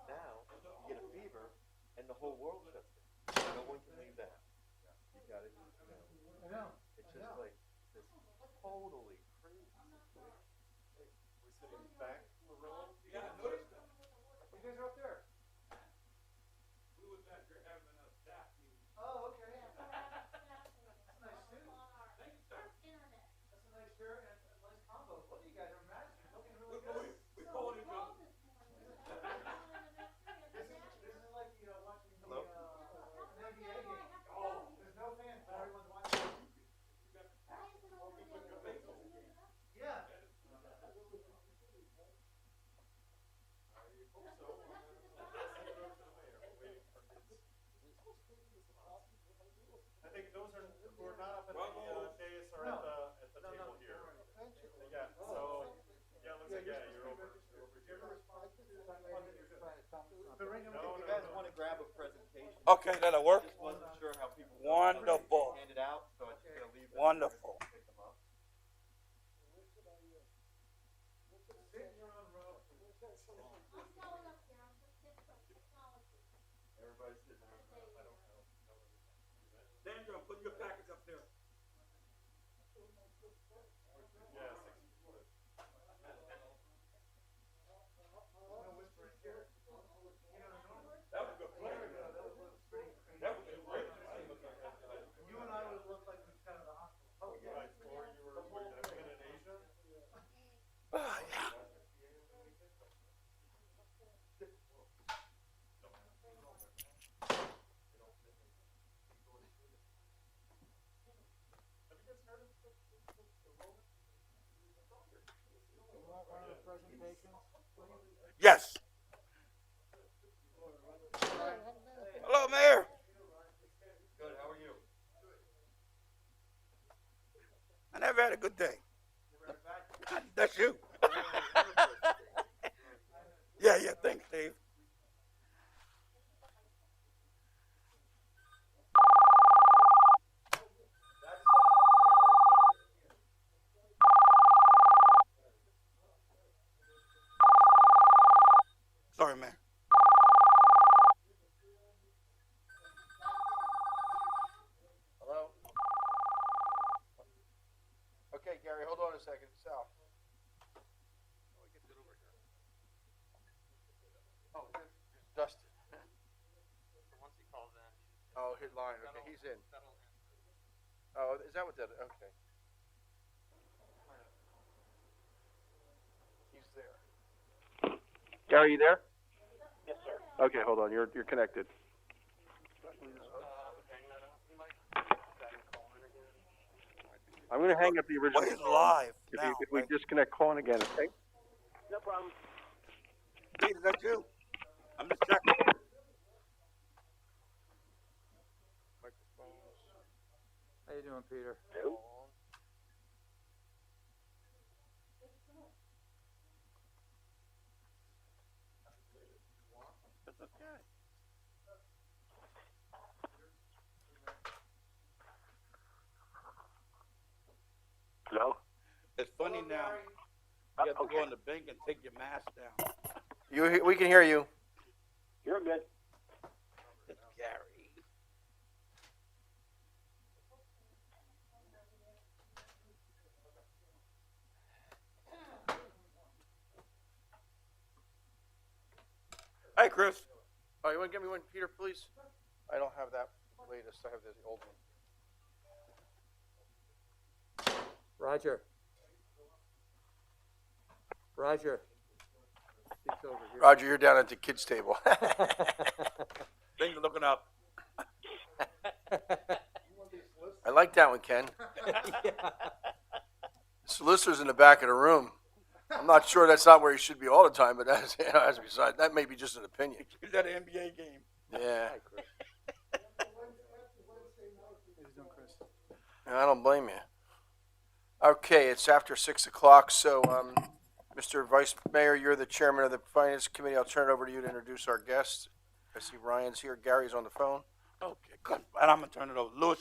Now you get a fever, and the whole world shuts down. No one can leave the house. You got it. I know. It's just like this totally crazy situation. We're sitting back for real. Yeah, I noticed that. You guys are up there. We was back there having a staff meeting. Oh, okay. That's a nice suit. Thank you, sir. That's a nice shirt and a nice combo. Both of you guys are matching. Looking really We good. called each other. This is like, you know, watching the Hello? an NBA game. Oh, there's no fans, but everyone's watching. Yeah. I think those are, we're not up at the dais or No. at the table here. Yeah, so, yeah, looks like, yeah, you're over here. The ring If you guys want to grab a presentation, Okay, that'll work. just wasn't sure how people Wonderful. hand it out, so I'm just gonna leave them. Wonderful. Pick them up. Sit in your own row. Everybody's sitting there. I don't know. Sandra, put your package up there. Yeah, No whispering here. You know, normally. That was a good play. That was pretty crazy. That was a great play. You and I would look like we've come to the hospital. Oh, yeah. right, or you were, were you been in Asia? Ah, yeah. Have you guys heard of the Roman? Yes. Hello, Mayor. Good, how are you? I never had a good day. That's you. Yeah, yeah. Thanks, Steve. Sorry, man. Hello? Okay, Gary, hold on a second. Sal. Oh, it's Dustin. Once he calls in, Oh, his line. Okay, that'll- he's in. that'll answer. Oh, is that what that? Okay. He's there. Gary, you there? Yes, sir. Okay, hold on. You're connected. Okay. I'm gonna hang up the original. Well, it's live If, now. if we right? disconnect, call in again, okay? No problem. Pete, is that you? I'm just checking. How you doing, Peter? That's okay. Hello? It's funny now. You have to go in the bank and take your mask down. We can hear you. You're good. It's Gary. Hey, Chris. Oh, you wanna give me one, Peter, please? I don't have that latest, I have the old one. Roger. Roger. Speak over here. Roger, you're down at the kids' table. Things are looking up. I like that one, Ken. Solicitor's in the back of the room. I'm not sure that's not where he should be all the time, but that's, that's beside, that may be just an opinion. He's at an NBA game. Yeah, How you doing, Chris? I don't blame you. Okay, it's after 6 o'clock, so, Mr. Vice Mayor, you're the chairman of the Finance Committee. I'll turn it over to you to introduce our guests. I see Ryan's here, Gary's on the phone. Okay, good. And I'm gonna turn it over. Lewis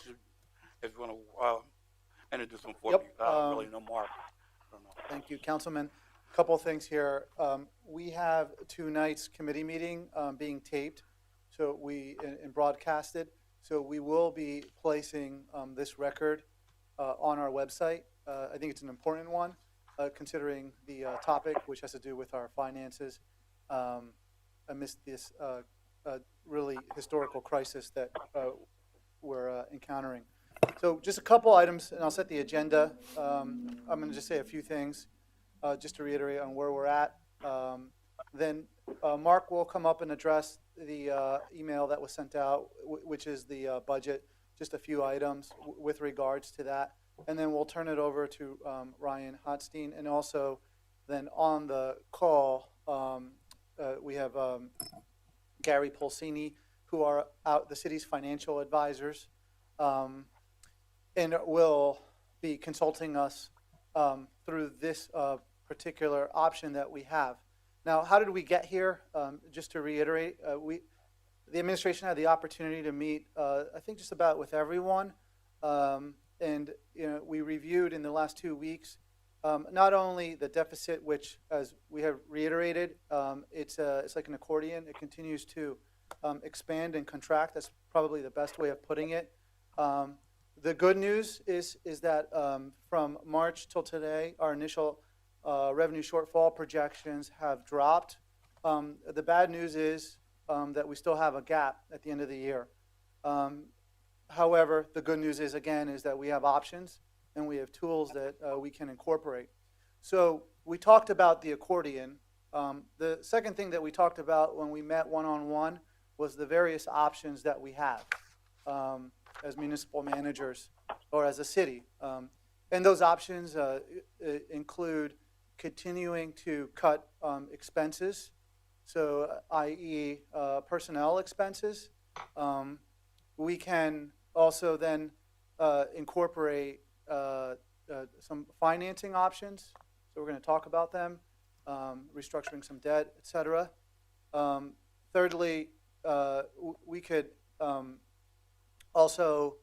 is gonna introduce him for Yep, me. I don't really know Mark. I don't know. Thank you, Councilman. Couple of things here. We have tonight's committee meeting being taped, so and broadcasted. So we will be placing this record on our website. I think it's an important one, considering the topic, which has to do with our finances amidst this really historical crisis that we're encountering. So just a couple items, and I'll set the agenda. I'm going to just say a few things, just to reiterate on where we're at. Then Mark will come up and address the email that was sent out, which is the budget, just a few items with regards to that. And then we'll turn it over to Ryan Hotstein. And also then on the call, we have Gary Polsini, who are out the city's financial advisors, and will be consulting us through this particular option that we have. Now, how did we get here? Just to reiterate, the administration had the opportunity to meet, I think, just about with everyone, and we reviewed in the last 2 weeks not only the deficit, which, as we have reiterated, it's like an accordion. It continues to expand and contract. That's probably the best way of putting it. The good news is that from March till today, our initial revenue shortfall projections have dropped. The bad news is that we still have a gap at the end of the year. However, the good news is, again, is that we have options and we have tools that we can incorporate. So we talked about the accordion. The second thing that we talked about when we met one-on-one was the various options that we have as municipal managers or as a city. And those options include continuing to cut expenses, so i.e. Personnel expenses. We can also then incorporate some financing options, so we're going to talk about them, restructuring some debt, et cetera. Thirdly, we could also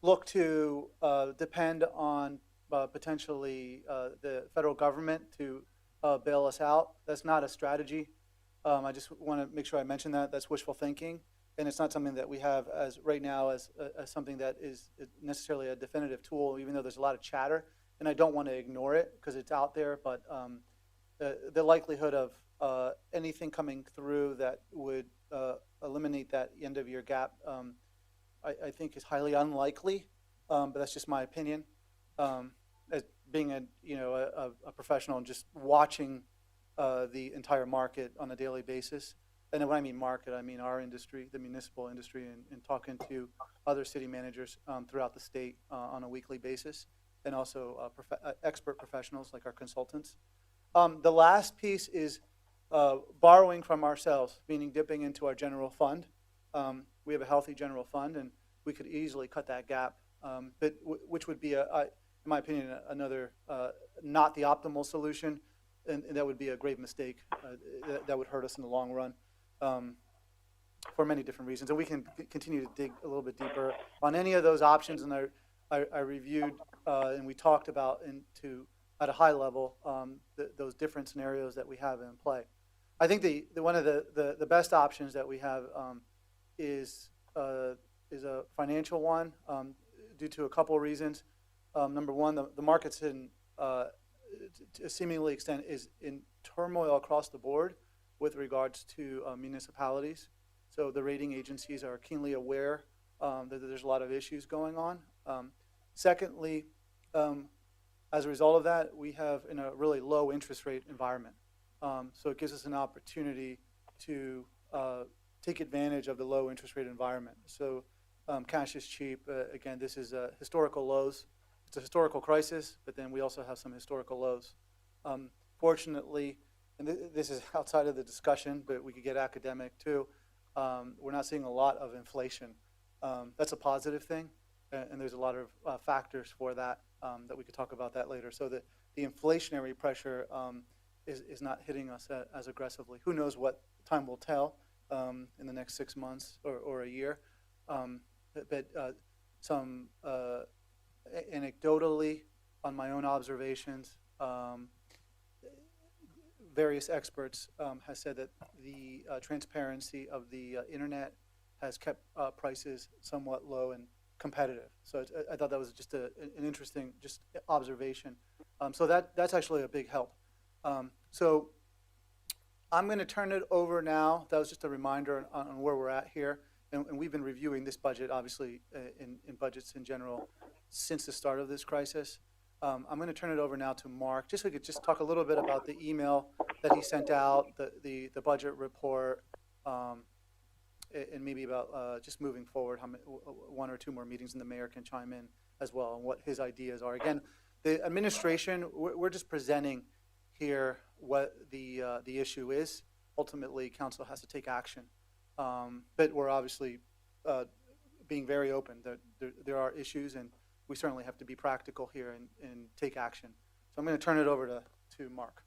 look to depend on potentially the federal government to bail us out. That's not a strategy. I just want to make sure I mention that. That's wishful thinking, and it's not something that we have as right now as something that is necessarily a definitive tool, even though there's a lot of chatter, and I don't want to ignore it because it's out there, but the likelihood of anything coming through that would eliminate that end-of-year gap, I think is highly unlikely, but that's just my opinion. As being a professional and just watching the entire market on a daily basis. and when I mean market, I mean our industry, the municipal industry, and talking to other city managers throughout the state on a weekly basis, and also expert professionals like our consultants. The last piece is borrowing from ourselves, meaning dipping into our general fund. We have a healthy general fund, and we could easily cut that gap, but which would be, in my opinion, another not the optimal solution, and that would be a grave mistake. That would hurt us in the long run for many different reasons. And we can continue to dig a little bit deeper on any of those options. And I reviewed and we talked about at a high level those different scenarios that we have in play. I think one of the best options that we have is a financial one due to a couple of reasons. Number one, the market's to a seemingly extent is in turmoil across the board with regards to municipalities. So the rating agencies are keenly aware that there's a lot of issues going on. Secondly, as a result of that, we have in a really low interest rate environment. So it gives us an opportunity to take advantage of the low interest rate environment. So cash is cheap. Again, this is historical lows. It's a historical crisis, but then we also have some historical lows. Fortunately, and this is outside of the discussion, but we could get academic too, we're not seeing a lot of inflation. That's a positive thing, and there's a lot of factors for that that we could talk about that later. So the inflationary pressure is not hitting us as aggressively. Who knows what time will tell in the next 6 months or a year. But some anecdotally, on my own observations, various experts have said that the transparency of the internet has kept prices somewhat low and competitive. So I thought that was just an interesting observation. So that's actually a big help. So I'm going to turn it over now. That was just a reminder on where we're at here. And we've been reviewing this budget, obviously, in budgets in general, since the start of this crisis. I'm going to turn it over now to Mark, just so we could just talk a little bit about the email that he sent out, the budget report, and maybe about just moving forward, one or two more meetings, and the mayor can chime in as well, and what his ideas are. Again, the administration, we're just presenting here what the issue is. Ultimately, council has to take action. But we're obviously being very open that there are issues, and we certainly have to be practical here and take action. So I'm going to turn it over to Mark.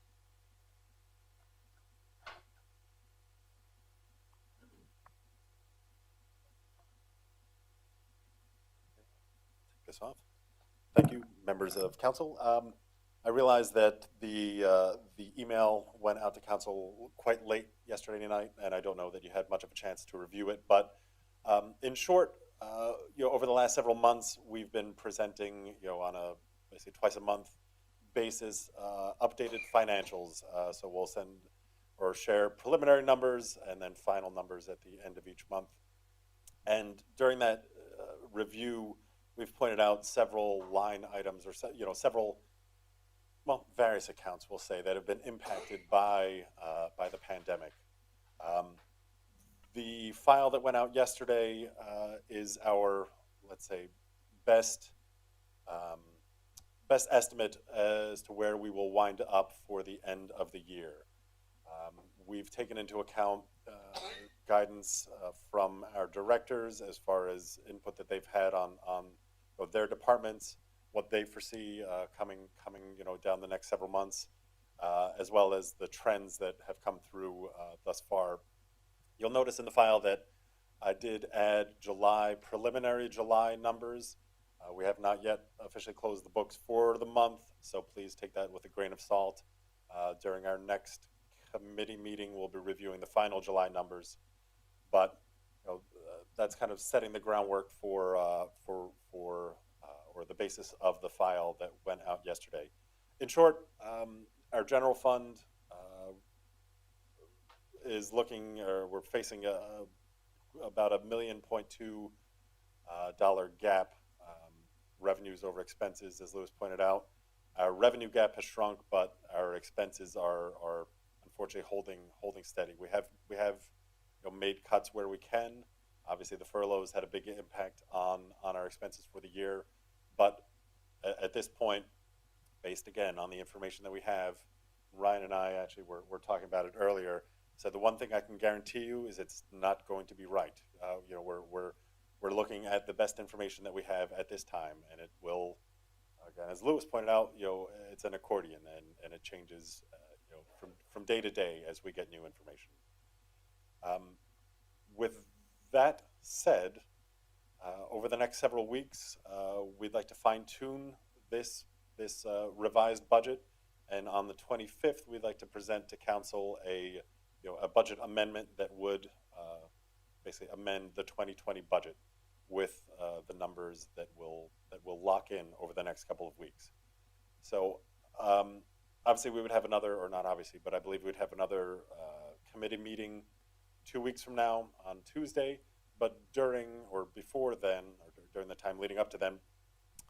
This off. Thank you, members of council. I realize that the email went out to council quite late yesterday night, and I don't know that you had much of a chance to review it. But in short, over the last several months, we've been presenting, on a basically twice a month basis, updated financials. So we'll send or share preliminary numbers and then final numbers at the end of each month. And during that review, we've pointed out several line items or several, various accounts, we'll say, that have been impacted by the pandemic. The file that went out yesterday is our, let's say, best estimate as to where we will wind up for the end of the year. We've taken into account guidance from our directors as far as input that they've had on their departments, what they foresee coming down the next several months, as well as the trends that have come through thus far. You'll notice in the file that I did add preliminary July numbers. We have not yet officially closed the books for the month, so please take that with a grain of salt. During our next committee meeting, we'll be reviewing the final July numbers, but that's kind of setting the groundwork for the basis of the file that went out yesterday. In short, our general fund is looking, or we're facing about $1.2 million gap, revenues over expenses, as Louis pointed out. Our revenue gap has shrunk, but our expenses are unfortunately holding steady. We have made cuts where we can. Obviously, the furloughs had a big impact on our expenses for the year, but at this point, based again on the information that we have, Ryan and I actually were talking about it earlier. So the one thing I can guarantee you is it's not going to be right. We're looking at the best information that we have at this time, and it will, again, as Lewis pointed out, it's an accordion, and it changes, from day to day as we get new information. With that said, over the next several weeks, we'd like to fine tune this revised budget, and on the 25th, we'd like to present to council a budget amendment that would basically amend the 2020 budget with the numbers that will lock in over the next couple of weeks. So obviously we would have another, or not obviously, but I believe we'd have another committee meeting 2 weeks from now on Tuesday. But during or before then, or during the time leading up to then,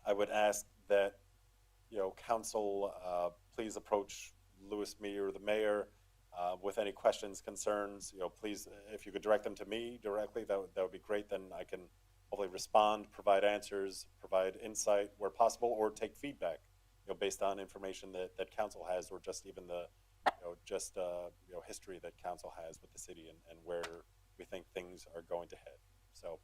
I would ask that council please approach Lewis, me, or the mayor with any questions, concerns. Please, if you could direct them to me directly, that would be great. Then I can hopefully respond, provide answers, provide insight where possible, or take feedback, based on information that council has, or just even the, history that council has with the city and where we think things are going to head. So,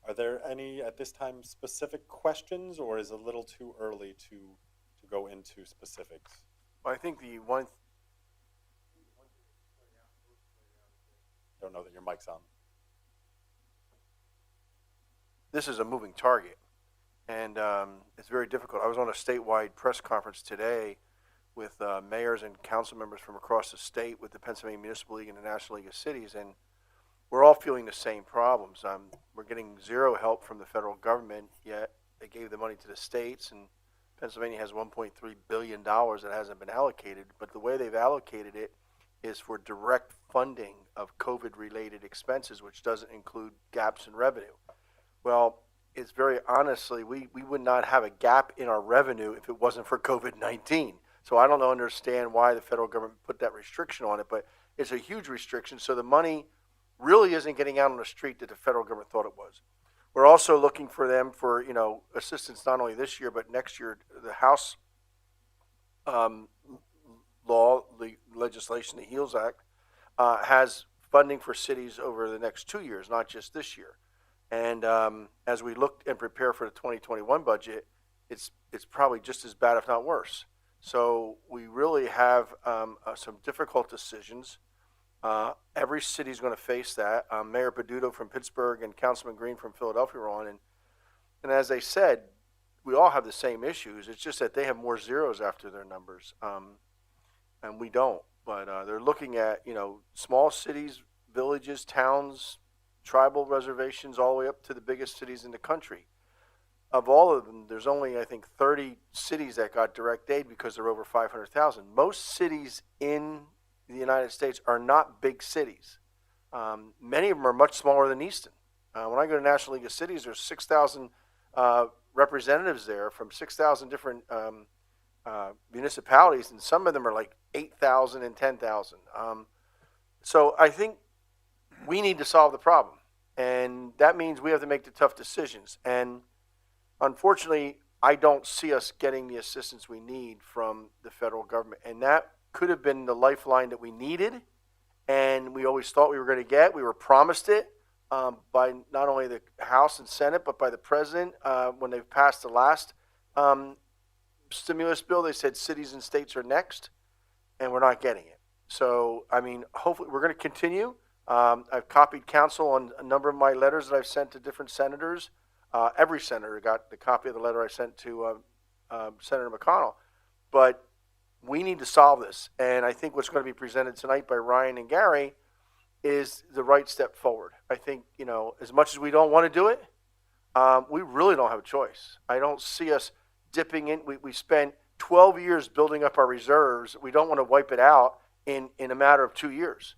are there any at this time specific questions, or is it a little too early to go into specifics? Well, I think the one. Don't know that your mic's on. This is a moving target, and it's very difficult. I was on a statewide press conference today with mayors and council members from across the state, with the Pennsylvania Municipal League and the National League of Cities, and we're all feeling the same problems. We're getting zero help from the federal government, yet they gave the money to the states, and Pennsylvania has $1.3 billion that hasn't been allocated, but the way they've allocated it is for direct funding of COVID-related expenses, which doesn't include gaps in revenue. Well, it's very honestly, we would not have a gap in our revenue if it wasn't for COVID-19. So I don't understand why the federal government put that restriction on it, but it's a huge restriction. So the money really isn't getting out on the street that the federal government thought it was. We're also looking for them for, assistance not only this year, but next year. The House legislation, the HEALS Act, has funding for cities over the next 2 years, not just this year. And as we look and prepare for the 2021 budget, it's probably just as bad, if not worse. So we really have some difficult decisions. Every city is going to face that. Mayor Peduto from Pittsburgh and Councilman Green from Philadelphia are on. And as they said, we all have the same issues. It's just that they have more zeros after their numbers, and we don't. But they're looking at, small cities, villages, towns, tribal reservations, all the way up to the biggest cities in the country. Of all of them, there's only, I think, 30 cities that got direct aid because they're over 500,000. Most cities in the United States are not big cities. Many of them are much smaller than Easton. When I go to National League of Cities, there's 6,000 representatives there from 6,000 different municipalities, and some of them are like 8,000 and 10,000. So I think we need to solve the problem, and that means we have to make the tough decisions. And unfortunately, I don't see us getting the assistance we need from the federal government, and that could have been the lifeline that we needed, and we always thought we were going to get. We were promised it by not only the House and Senate, but by the president when they passed the last stimulus bill. They said cities and states are next, and we're not getting it. So, hopefully we're going to continue. I've copied council on a number of my letters that I've sent to different senators. Every senator got the copy of the letter I sent to Senator McConnell. But we need to solve this. And I think what's going to be presented tonight by Ryan and Gary is the right step forward. I think, as much as we don't want to do it, we really don't have a choice. I don't see us dipping in. We spent 12 years building up our reserves. We don't want to wipe it out in a matter of 2 years.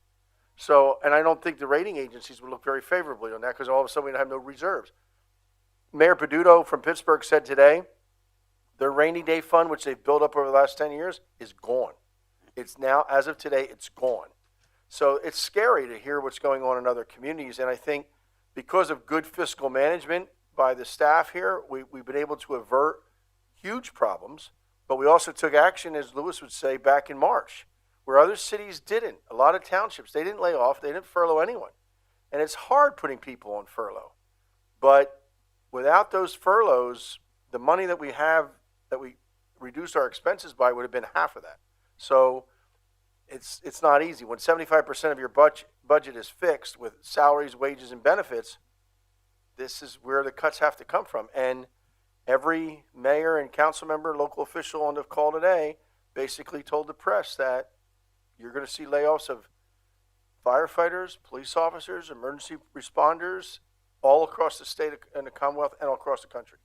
So, and I don't think the rating agencies would look very favorably on that, because all of a sudden we don't have no reserves. Mayor Peduto from Pittsburgh said today, their rainy day fund, which they've built up over the last 10 years, is gone. It's now, as of today, it's gone. So it's scary to hear what's going on in other communities. And I think because of good fiscal management by the staff here, we've been able to avert huge problems. But we also took action, as Lewis would say, back in March, where other cities didn't. A lot of townships, they didn't lay off, they didn't furlough anyone. And it's hard putting people on furlough. But without those furloughs, the money that we have, that we reduced our expenses by, would have been half of that. So it's not easy. When 75% of your budget is fixed with salaries, wages, and benefits, this is where the cuts have to come from. And every mayor and council member, local official on the call today basically told the press that you're going to see layoffs of firefighters, police officers, emergency responders, all across the state and the Commonwealth and all across the country.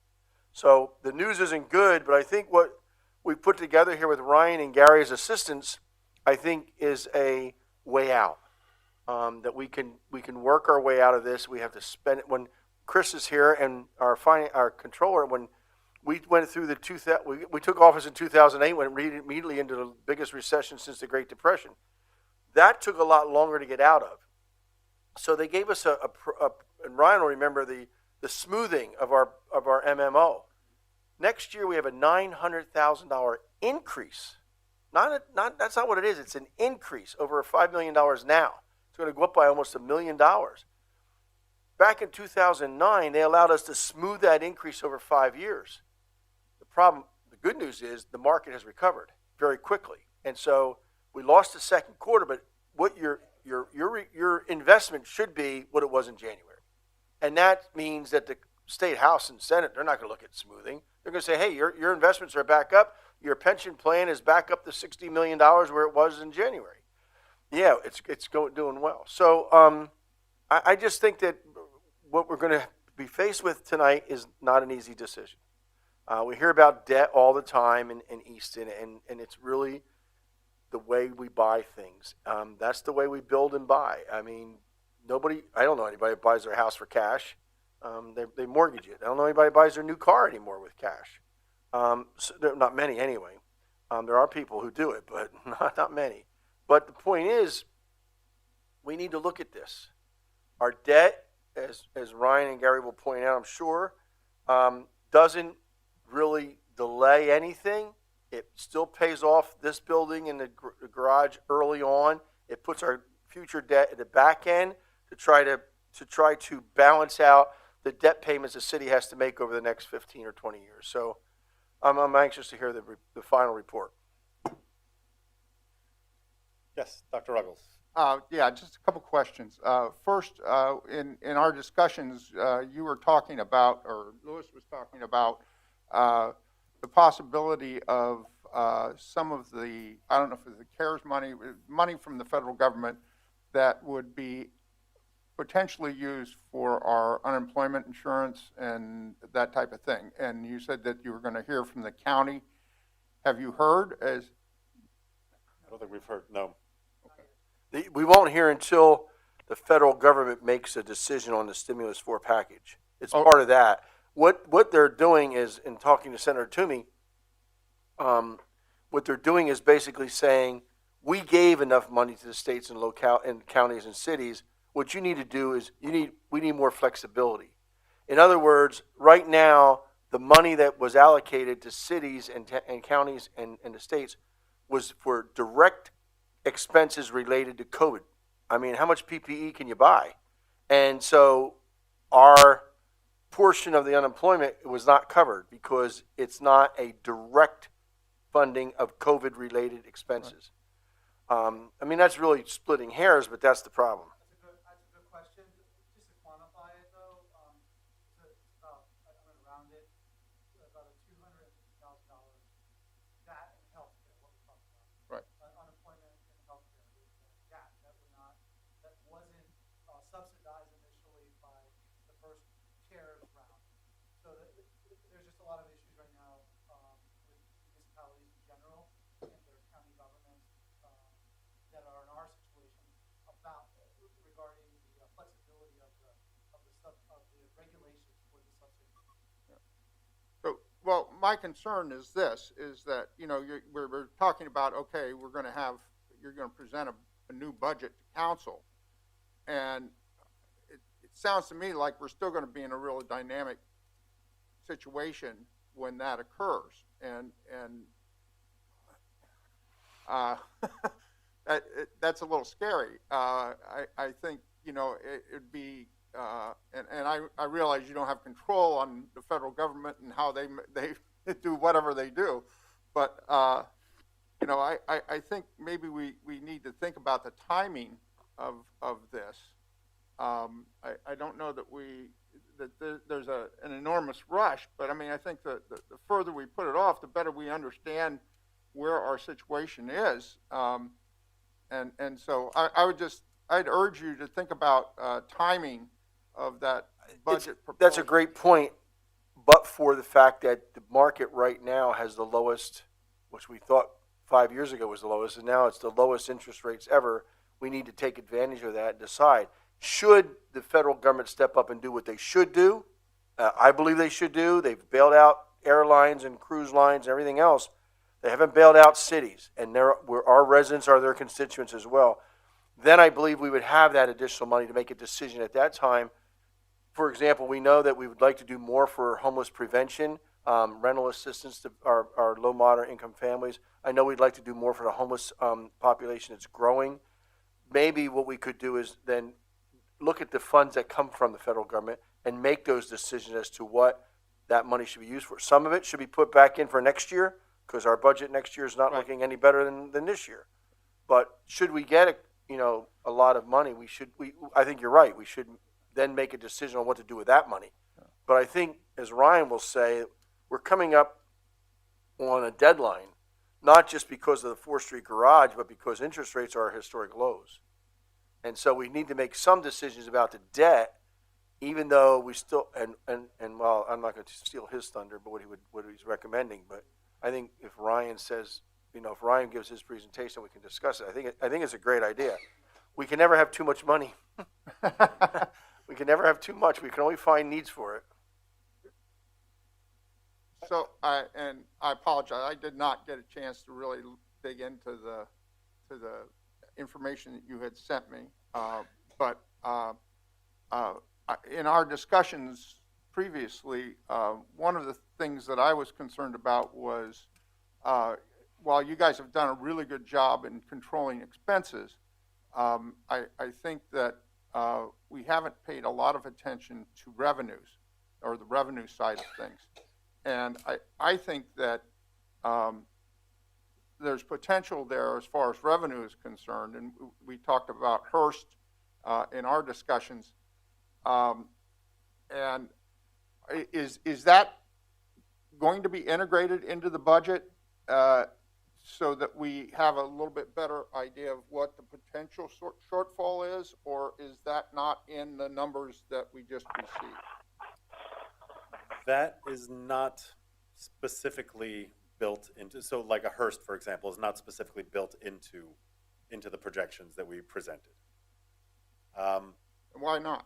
So the news isn't good, but I think what we put together here with Ryan and Gary as assistants, I think is a way out. That we can work our way out of this. We have to spend it. When Chris is here and our controller, when we went through we took office in 2008, went immediately into the biggest recession since the Great Depression. That took a lot longer to get out of. So they gave us and Ryan will remember the smoothing of our MMO. Next year we have a $900,000 increase. That's not what it is. It's an increase over $5 million now. It's going to go up by almost $1 million. Back in 2009, they allowed us to smooth that increase over 5 years. The good news is the market has recovered very quickly. And so we lost the second quarter, but what your investment should be what it was in January. And that means that the State House and Senate, they're not going to look at smoothing. They're going to say, hey, your investments are back up. Your pension plan is back up to $60 million where it was in January. Yeah, it's doing well. So I just think that what we're going to be faced with tonight is not an easy decision. We hear about debt all the time in Easton, and it's really the way we buy things. That's the way we build and buy. I mean, I don't know anybody that buys their house for cash. They mortgage it. I don't know anybody that buys their new car anymore with cash. So not many anyway. There are people who do it, but not many. But the point is, we need to look at this. Our debt, as Ryan and Gary will point out, I'm sure, doesn't really delay anything. It still pays off this building and the garage early on. It puts our future debt at the back end to try to balance out the debt payments the city has to make over the next 15 or 20 years. So I'm anxious to hear the final report. Yes, Dr. Ruggles. Yeah, just a couple questions. First, in our discussions, you were talking about, or Lewis was talking about, the possibility of some of the, I don't know if it's the CARES money from the federal government that would be potentially used for our unemployment insurance and that type of thing. And you said that you were going to hear from the county. Have you heard? I don't think we've heard, no. We won't hear until the federal government makes a decision on the stimulus 4 package. It's part of that. What they're doing is, in talking to Senator Toomey, what they're doing is basically saying, we gave enough money to the states and counties and cities. What you need to do is we need more flexibility. In other words, right now, the money that was allocated to cities and counties and the states was for direct expenses related to COVID. I mean, how much PPE can you buy? And so our portion of the unemployment was not covered because it's not a direct funding of COVID-related expenses. Right. I mean, that's really splitting hairs, but that's the problem. That's a good question. Just to quantify it, though, it's about, I'm going to round it, about a $250,000 that in healthcare, what we're talking about. Right. Unemployment in healthcare, there's a gap that wasn't subsidized initially by the first CARES round. So there's just a lot of issues right now with municipalities in general and their county governments that are in our situation about regarding the flexibility of the regulations for the subsidy. So, well, my concern is this: is that we're talking about, okay, you're going to present a new budget to council. And it sounds to me like we're still going to be in a really dynamic situation when that occurs. And that's a little scary. I think, it'd be, and I realize you don't have control on the federal government and how they do whatever they do. But, I think maybe we need to think about the timing of this. I don't know that there's an enormous rush, but I mean, I think that the further we put it off, the better we understand where our situation is. And so I'd urge you to think about timing of that budget proposal. That's a great point, but for the fact that the market right now has the lowest, which we thought 5 years ago was the lowest, and now it's the lowest interest rates ever. We need to take advantage of that and decide, should the federal government step up and do what they should do? I believe they should do. They've bailed out airlines and cruise lines and everything else. They haven't bailed out cities, and our residents are their constituents as well. Then I believe we would have that additional money to make a decision at that time. For example, we know that we would like to do more for homeless prevention, rental assistance to our low, moderate income families. I know we'd like to do more for the homeless population that's growing. Maybe what we could do is then look at the funds that come from the federal government and make those decisions as to what that money should be used for. Some of it should be put back in for next year, because our budget next year is not looking any better than this year. But should we get a lot of money, I think you're right. We should then make a decision on what to do with that money. But I think, as Ryan will say, we're coming up on a deadline, not just because of the 4th Street garage, but because interest rates are at historic lows. And so we need to make some decisions about the debt, even though we still, and well, I'm not going to steal his thunder, but what he's recommending, but I think if Ryan says, if Ryan gives his presentation, we can discuss it. I think it's a great idea. We can never have too much money. We can never have too much. We can only find needs for it. So I apologize. I did not get a chance to really dig into the information that you had sent me. But in our discussions previously, one of the things that I was concerned about was, while you guys have done a really good job in controlling expenses, I think that we haven't paid a lot of attention to revenues, or the revenue side of things. And I think that there's potential there as far as revenue is concerned. And we talked about Hearst in our discussions. And is that going to be integrated into the budget so that we have a little bit better idea of what the potential shortfall is, or is that not in the numbers that we just received? That is not specifically built into, so like a Hearst, for example, is not specifically built into the projections that we presented. Why not?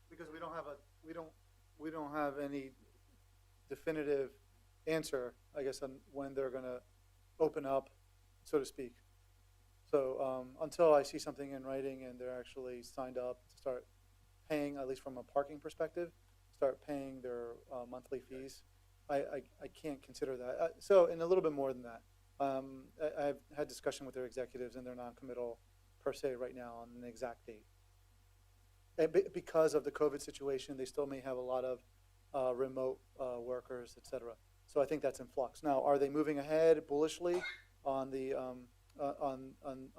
Because we don't have any definitive answer, I guess, on when they're going to open up, so to speak. So until I see something in writing and they're actually signed up to start paying, at least from a parking perspective, start paying their monthly fees, I can't consider that. So, and a little bit more than that. I've had discussion with their executives, and they're non-committal per se right now on an exact date. And because of the COVID situation, they still may have a lot of remote workers, et cetera. So I think that's in flux. Now, are they moving ahead bullishly on the on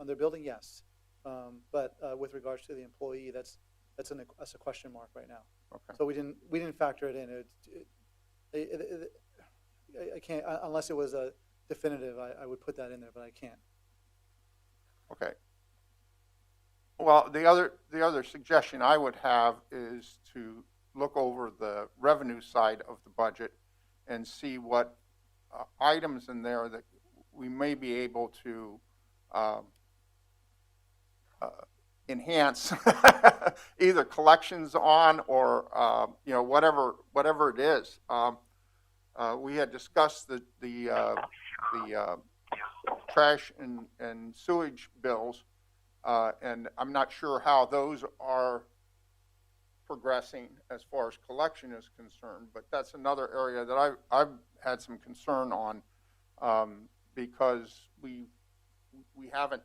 their building? Yes, but with regards to the employee, that's a question mark right now. Okay. So we didn't factor it in. I can't, unless it was a definitive. I would put that in there, but I can't. Okay. Well, the other suggestion I would have is to look over the revenue side of the budget and see what items in there that we may be able to enhance either collections on, or whatever it is. We had discussed the trash and sewage bills, and I'm not sure how those are progressing as far as collection is concerned, but that's another area that I've had some concern on, because we haven't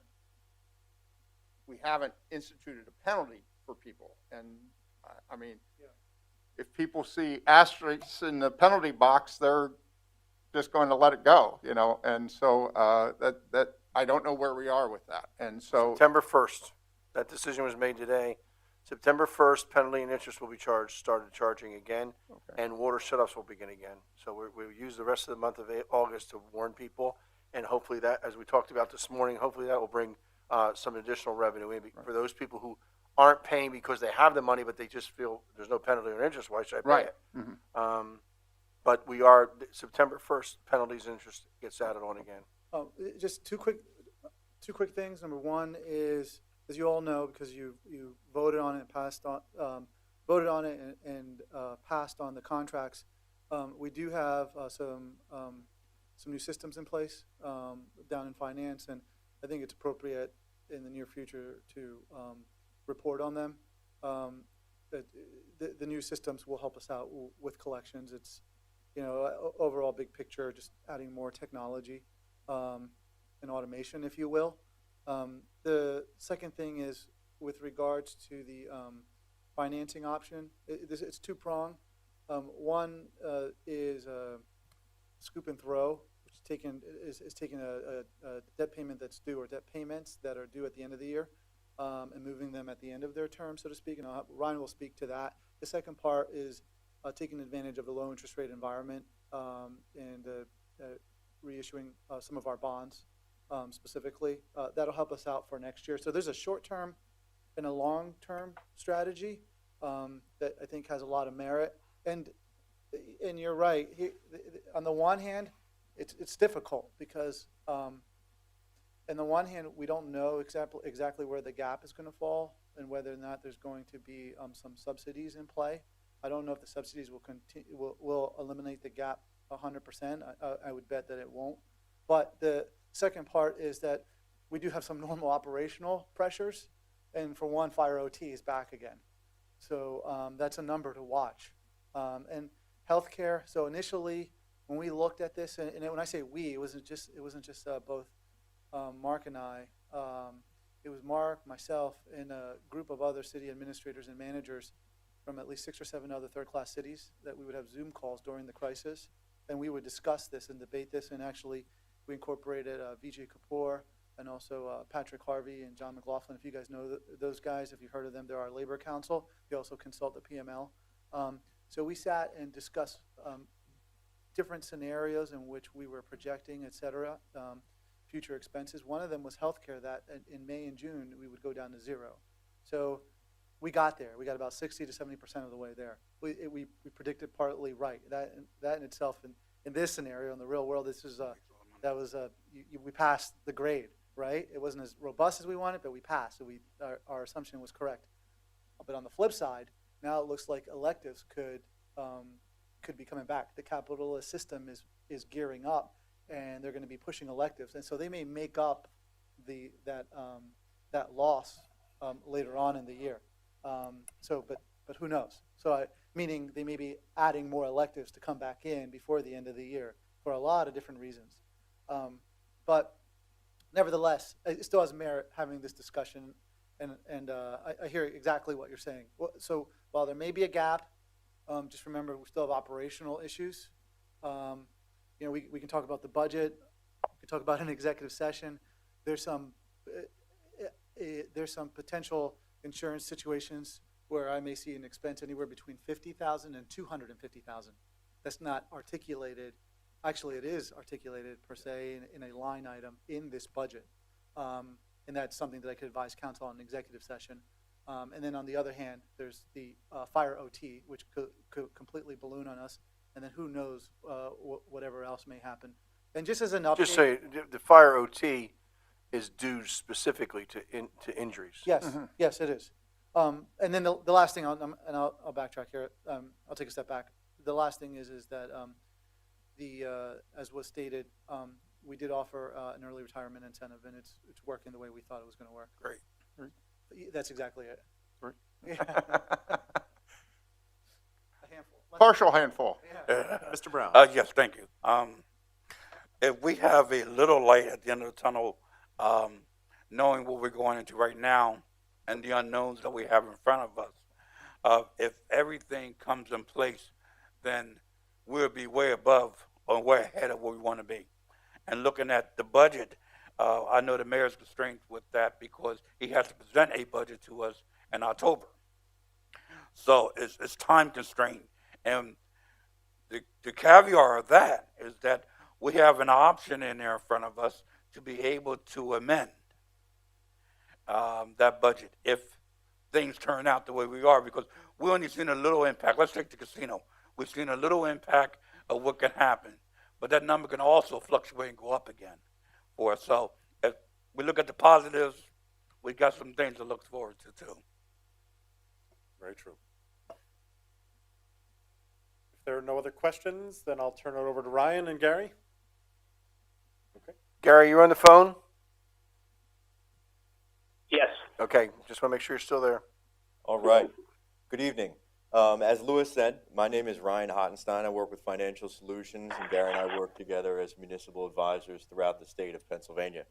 instituted a penalty for people. And I mean, if people see asterisks in the penalty box, they're just going to let it go, you know. And so that I don't know where we are with that. And so September 1st, that decision was made today. September 1st, penalty and interest will be started charging again, and water shutoffs will begin again. So we'll use the rest of the month of August to warn people, and hopefully that, as we talked about this morning, hopefully that will bring some additional revenue in for those people who aren't paying because they have the money, but they just feel there's no penalty or interest. Why should I pay right. it? Mhm. But we are, September 1st, penalties and interest gets added on again. Just two quick things. Number one is, as you all know, because you voted on it and passed on passed on the contracts, we do have some new systems in place down in finance, and I think it's appropriate in the near future to report on them. The new systems will help us out with collections. It's, you know, overall big picture, just adding more technology and automation, if you will. The second thing is with regards to the financing option. It's two-pronged. One is scoop and throw, which is taking a debt payment that's due, or debt payments that are due at the end of the year, and moving them at the end of their term, so to speak. And Ryan will speak to that. The second part is taking advantage of the low interest rate environment and reissuing some of our bonds specifically. That'll help us out for next year. So there's a short-term and a long-term strategy that I think has a lot of merit. And you're right. On the one hand, it's difficult because on the one hand, we don't know exactly where the gap is going to fall and whether or not there's going to be some subsidies in play. I don't know if the subsidies will eliminate the gap 100%. I would bet that it won't. But the second part is that we do have some normal operational pressures, and for one, Fire OT is back again. So that's a number to watch. And healthcare. So initially, when we looked at this, and when I say we, it wasn't just both Mark and I. It was Mark, myself, and a group of other city administrators and managers from at least 6 or 7 other third-class cities that we would have Zoom calls during the crisis, and we would discuss this and debate this. And actually, we incorporated Vijay Kapoor and also Patrick Harvey and John McLaughlin. If you guys know those guys, if you've heard of them, they're our labor council. They also consult the PML. So we sat and discussed different scenarios in which we were projecting, et cetera, future expenses. One of them was healthcare, that in May and June we would go down to zero. So we got there. We got about 60 to 70% of the way there. We predicted partly right. That in itself, in this scenario, in the real world, we passed the grade, right? It wasn't as robust as we wanted, but we passed. So our assumption was correct. But on the flip side, now it looks like electives could be coming back. The capitalist system is gearing up, and they're going to be pushing electives, and so they may make up that loss later on in the year. But who knows? So meaning they may be adding more electives to come back in before the end of the year for a lot of different reasons. But nevertheless, it still has merit having this discussion, and I hear exactly what you're saying. So while there may be a gap, just remember we still have operational issues. We can talk about the budget. We can talk about an executive session. There's some potential insurance situations where I may see an expense anywhere between $50,000 and $250,000. That's not articulated. Actually, it is articulated per se in a line item in this budget, and that's something that I could advise council on an executive session. And then on the other hand, there's the Fire OT, which could completely balloon on us, and then who knows whatever else may happen. And just as an update, Just say the Fire OT is due specifically to injuries. yes, yes, it is. And then the last thing, I'll backtrack here. I'll take a step back. The last thing is that as was stated, we did offer an early retirement incentive, and it's working the way we thought it was going to work. Great. That's exactly it. Great. Yeah. A handful. Partial handful. Yeah. Mr. Brown? Yes, thank you. If we have a little light at the end of the tunnel, knowing what we're going into right now and the unknowns that we have in front of us, if everything comes in place, then we'll be way above or way ahead of where we want to be. And looking at the budget, I know the mayor's constrained with that because he has to present a budget to us in October. So it's time constrained. And the caveat of that is that we have an option in there in front of us to be able to amend that budget if things turn out the way we are, because we only seen a little impact. Let's take the casino. We've seen a little impact of what can happen, but that number can also fluctuate and go up again for us. So if we look at the positives, we got some things to look forward to too. Very true. If there are no other questions, then I'll turn it over to Ryan and Gary. Okay. Gary, you're on the phone? Yes. Okay, just want to make sure you're still there. All right. Good evening. As Louis said, my name is Ryan Hottenstein. I work with Financial Solutions, and Gary and I work together as municipal advisors throughout the state of Pennsylvania.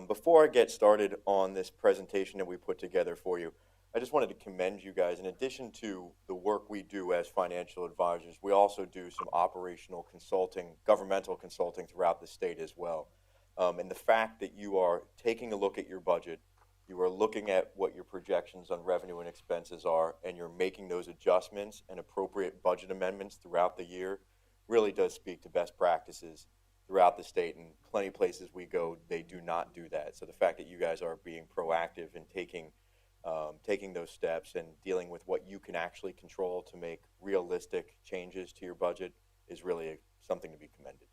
Before I get started on this presentation that we put together for you, I just wanted to commend you guys. In addition to the work we do as financial advisors, we also do some operational consulting, governmental consulting throughout the state as well. And the fact that you are taking a look at your budget, you are looking at what your projections on revenue and expenses are, and you're making those adjustments and appropriate budget amendments throughout the year really does speak to best practices throughout the state. And plenty of places we go, they do not do that. So the fact that you guys are being proactive and taking those steps and dealing with what you can actually control to make realistic changes to your budget is really something to be commended.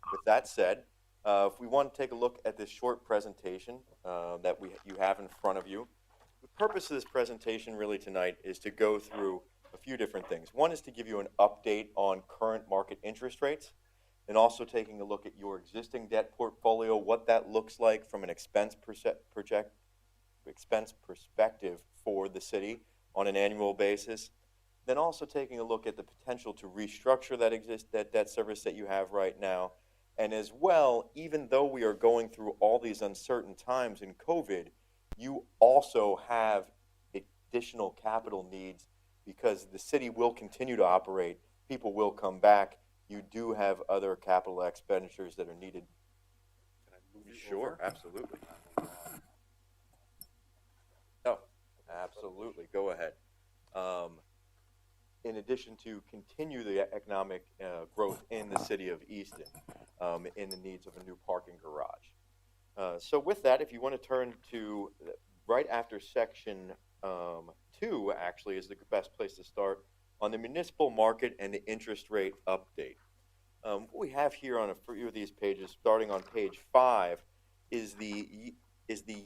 With that said, if we want to take a look at this short presentation that you have in front of you, the purpose of this presentation really tonight is to go through a few different things. One is to give you an update on current market interest rates, and also taking a look at your existing debt portfolio, what that looks like from an expense perspective for the city on an annual basis. Then also taking a look at the potential to restructure that debt service that you have right now. And as well, even though we are going through all these uncertain times in COVID, you also have additional capital needs because the city will continue to operate. People will come back. You do have other capital expenditures that are needed. Can I move you Sure, over? absolutely. Oh, absolutely. Go ahead. In addition to continue the economic growth in the city of Easton, in the needs of a new parking garage. So with that, if you want to turn to right after section 2, actually, is the best place to start on the municipal market and the interest rate update. What we have here on a few of these pages, starting on page 5, is the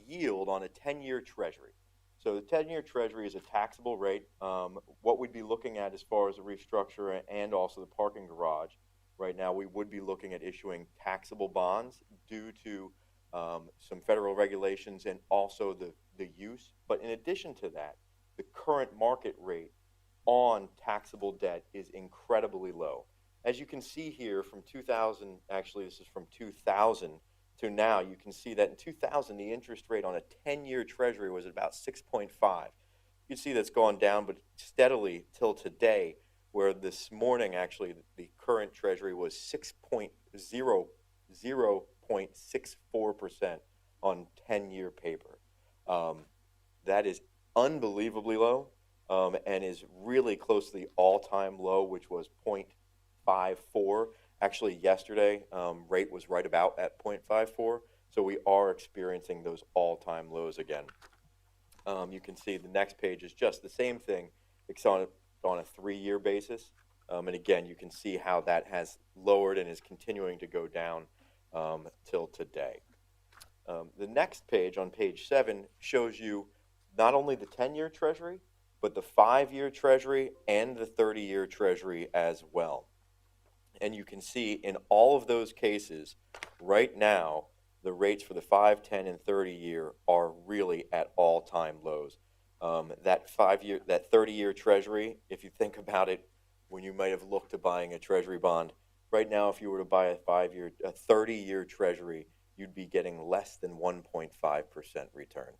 yield on a 10-year treasury. So the 10-year treasury is a taxable rate. What we'd be looking at as far as a restructure and also the parking garage, right now we would be looking at issuing taxable bonds due to some federal regulations and also the use. But in addition to that, the current market rate on taxable debt is incredibly low. As you can see here from 2000, actually this is from 2000 to now, you can see that in 2000, the interest rate on a 10-year treasury was about 6.5. You can see that's gone down, but steadily till today, where this morning, actually, the current treasury was 0.64% on 10-year paper. That is unbelievably low and is really close to the all-time low, which was 0.54. Actually, yesterday, rate was right about at 0.54, so we are experiencing those all-time lows again. You can see the next page is just the same thing, it's on a 3-year basis. And again, you can see how that has lowered and is continuing to go down till today. The next page, on page 7, shows you not only the 10-year treasury, but the 5-year treasury and the 30-year treasury as well. And you can see in all of those cases, right now, the rates for the 5, 10, and 30-year are really at all-time lows. That 30-year Treasury, if you think about it, when you might have looked to buying a Treasury bond, right now, if you were to buy a 30-year Treasury, you'd be getting less than 1.5% return.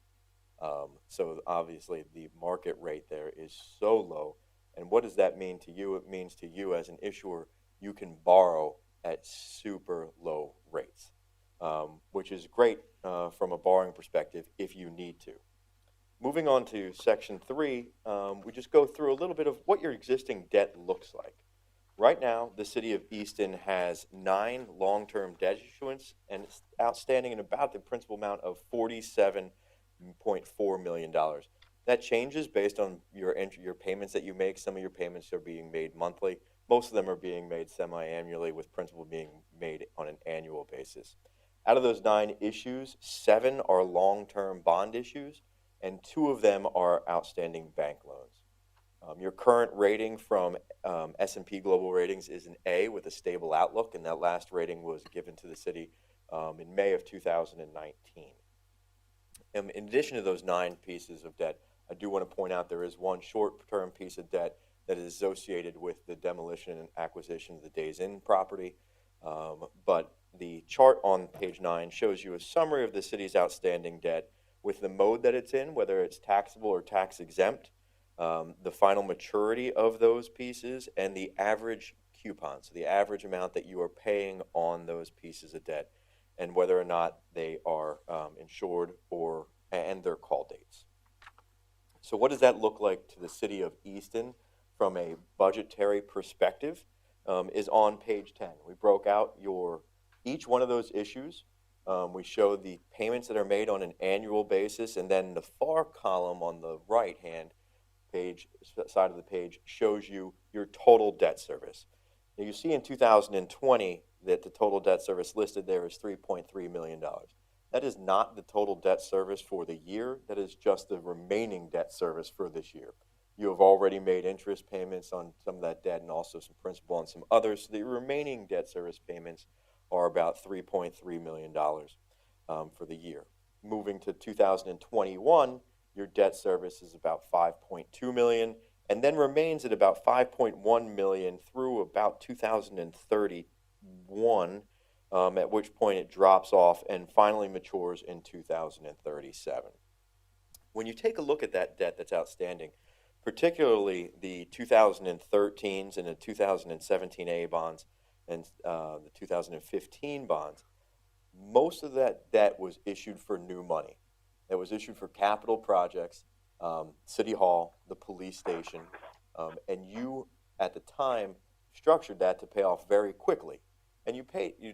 So obviously, the market rate there is so low. And what does that mean to you? It means to you as an issuer, you can borrow at super low rates, which is great from a borrowing perspective if you need to. Moving on to Section 3, we just go through a little bit of what your existing debt looks like. Right now, the city of Easton has 9 long-term debt issuance, and it's outstanding in about the principal amount of $47.4 million. That changes based on your payments that you make. Some of your payments are being made monthly. Most of them are being made semi-annually, with principal being made on an annual basis. Out of those 9 issues, 7 are long-term bond issues, and 2 of them are outstanding bank loans. Your current rating from S&P Global Ratings is an A with a stable outlook, and that last rating was given to the city in May of 2019. In addition to those 9 pieces of debt, I do want to point out there is one short-term piece of debt that is associated with the demolition and acquisition of the Days Inn property. But the chart on page 9 shows you a summary of the city's outstanding debt with the mode that it's in, whether it's taxable or tax exempt, the final maturity of those pieces, and the average coupon, so the average amount that you are paying on those pieces of debt, and whether or not they are insured and their call dates. So what does that look like to the city of Easton from a budgetary perspective is on page 10. We broke out each one of those issues. We show the payments that are made on an annual basis, and then the far column on the right-hand side of the page shows you your total debt service. Now you see in 2020 that the total debt service listed there is $3.3 million. That is not the total debt service for the year. That is just the remaining debt service for this year. You have already made interest payments on some of that debt and also some principal on some others. So the remaining debt service payments are about $3.3 million for the year. Moving to 2021, your debt service is about $5.2 million and then remains at about $5.1 million through about 2031, at which point it drops off and finally matures in 2037. When you take a look at that debt that's outstanding, particularly the 2013s and the 2017 A bonds and the 2015 bonds, most of that debt was issued for new money. It was issued for capital projects, City Hall, the police station, and you, at the time, structured that to pay off very quickly. And you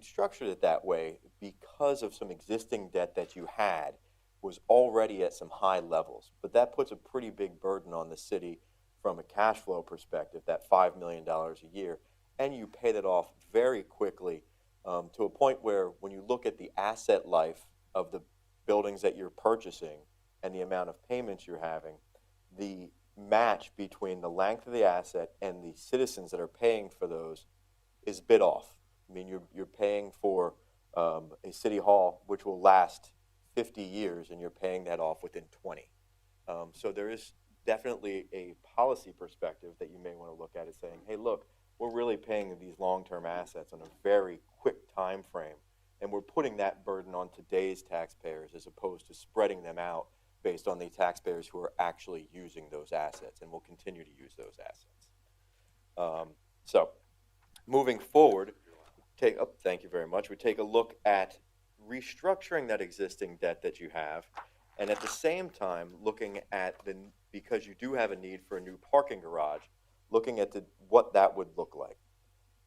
structured it that way because of some existing debt that you had was already at some high levels. But that puts a pretty big burden on the city from a cash flow perspective, that $5 million a year, and you pay that off very quickly to a point where when you look at the asset life of the buildings that you're purchasing and the amount of payments you're having, the match between the length of the asset and the citizens that are paying for those is a bit off. I mean, you're paying for a city hall which will last 50 years, and you're paying that off within 20. So there is definitely a policy perspective that you may want to look at, is saying, hey, look, we're really paying these long-term assets on a very quick time frame, and we're putting that burden on today's taxpayers as opposed to spreading them out based on the taxpayers who are actually using those assets and will continue to use those assets. So moving forward, thank you very much. We take a look at restructuring that existing debt that you have, and at the same time looking at because you do have a need for a new parking garage, looking at what that would look like.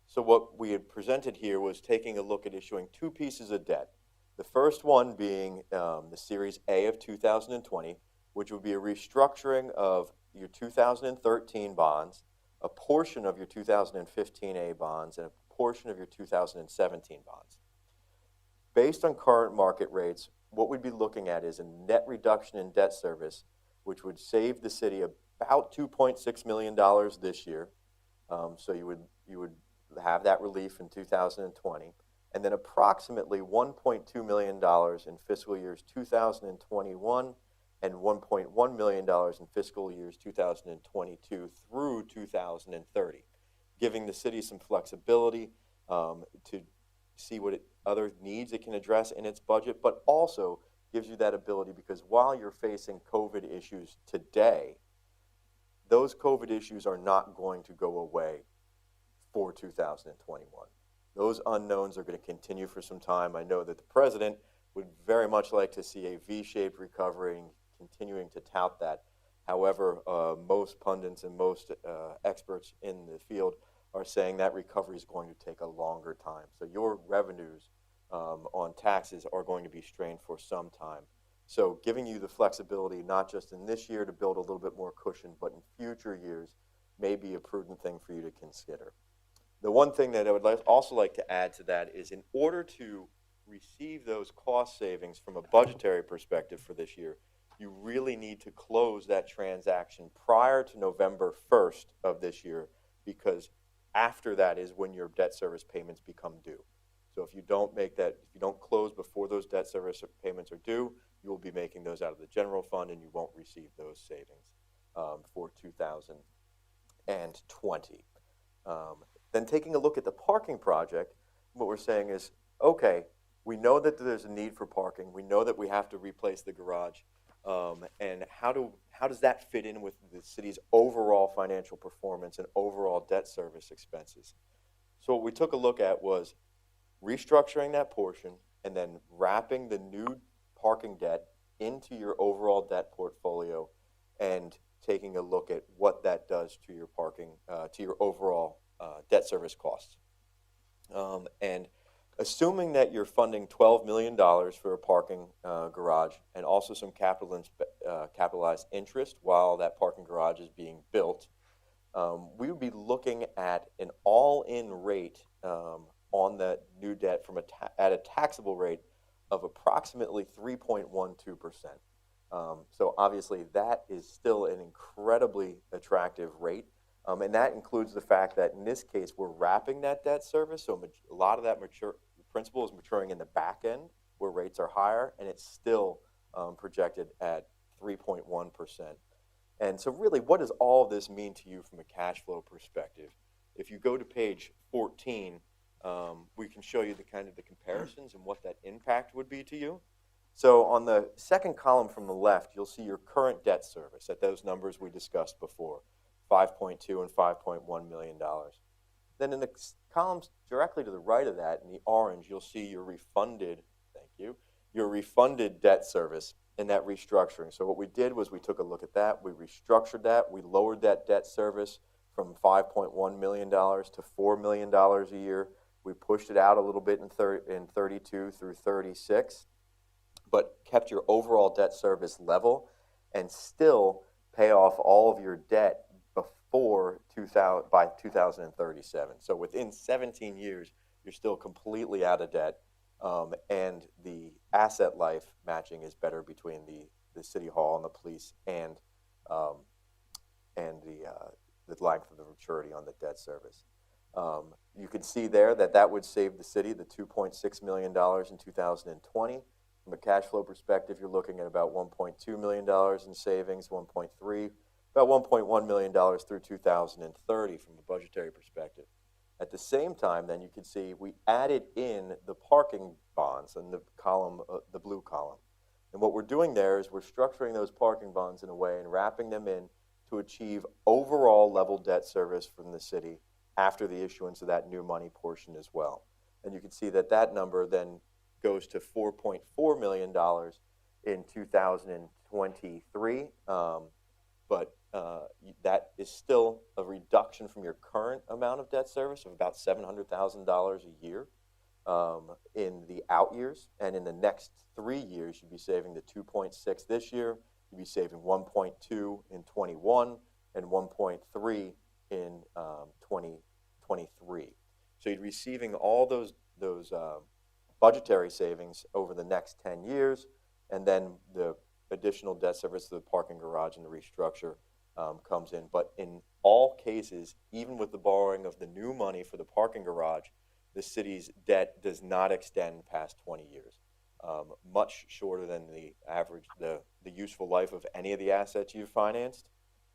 So what we had presented here was taking a look at issuing 2 pieces of debt. The first one being the Series A of 2020, which would be a restructuring of your 2013 bonds, a portion of your 2015 A bonds, and a portion of your 2017 bonds. Based on current market rates, what we'd be looking at is a net reduction in debt service, which would save the city about $2.6 million this year. So you would have that relief in 2020, and then approximately $1.2 million in fiscal years 2021 and $1.1 million in fiscal years 2022 through 2030, giving the city some flexibility to see what other needs it can address in its budget, but also gives you that ability because while you're facing COVID issues today, those COVID issues are not going to go away for 2021. Those unknowns are going to continue for some time. I know that the president would very much like to see a V-shaped recovery and continuing to tout that. However, most pundits and most experts in the field are saying that recovery is going to take a longer time. So your revenues on taxes are going to be strained for some time. So giving you the flexibility, not just in this year to build a little bit more cushion, but in future years may be a prudent thing for you to consider. The one thing that I would also like to add to that is in order to receive those cost savings from a budgetary perspective for this year, you really need to close that transaction prior to November 1st of this year, because after that is when your debt service payments become due. So if you don't make that, if you don't close before those debt service payments are due, you will be making those out of the general fund and you won't receive those savings for 2020. Then taking a look at the parking project, what we're saying is, okay, we know that there's a need for parking. We know that we have to replace the garage. And how does that fit in with the city's overall financial performance and overall debt service expenses? So what we took a look at was restructuring that portion and then wrapping the new parking debt into your overall debt portfolio and taking a look at what that does to your parking, to your overall debt service costs. And assuming that you're funding $12 million for a parking garage and also some capitalized interest while that parking garage is being built, we would be looking at an all-in rate on that new debt from at a taxable rate of approximately 3.12%. So obviously that is still an incredibly attractive rate. And that includes the fact that in this case, we're wrapping that debt service. So a lot of that principal is maturing in the back end where rates are higher, and it's still projected at 3.1%. And so really, what does all of this mean to you from a cash flow perspective? If you go to page 14, we can show you the comparisons and what that impact would be to you. So on the second column from the left, you'll see your current debt service at those numbers we discussed before, $5.2 and $5.1 million. Then in the columns directly to the right of that, in the orange, you'll see your refunded, your refunded debt service in that restructuring. So what we did was we took a look at that, we restructured that, we lowered that debt service from $5.1 million to $4 million a year. We pushed it out a little bit in 32 through 36, but kept your overall debt service level and still pay off all of your debt by 2037. So within 17 years, you're still completely out of debt, and the asset life matching is better between the city hall and the police and the length of the maturity on the debt service. You can see there that would save the city the $2.6 million in 2020. From a cash flow perspective, you're looking at about $1.2 million in savings, about $1.1 million through 2030 from a budgetary perspective. At the same time, then you can see we added in the parking bonds in the column, the blue column. And what we're doing there is we're structuring those parking bonds in a way and wrapping them in to achieve overall level debt service from the city after the issuance of that new money portion as well. And you can see that number then goes to $4.4 million in 2023. But that is still a reduction from your current amount of debt service of about $700,000 a year in the out years. And in the next 3 years, you'd be saving the 2.6 this year, you'd be saving 1.2 in 21 and 1.3 in 2023. So you're receiving all those budgetary savings over the next 10 years, and then the additional debt service to the parking garage and the restructure comes in. But in all cases, even with the borrowing of the new money for the parking garage, the city's debt does not extend past 20 years, much shorter than the average, the useful life of any of the assets you've financed,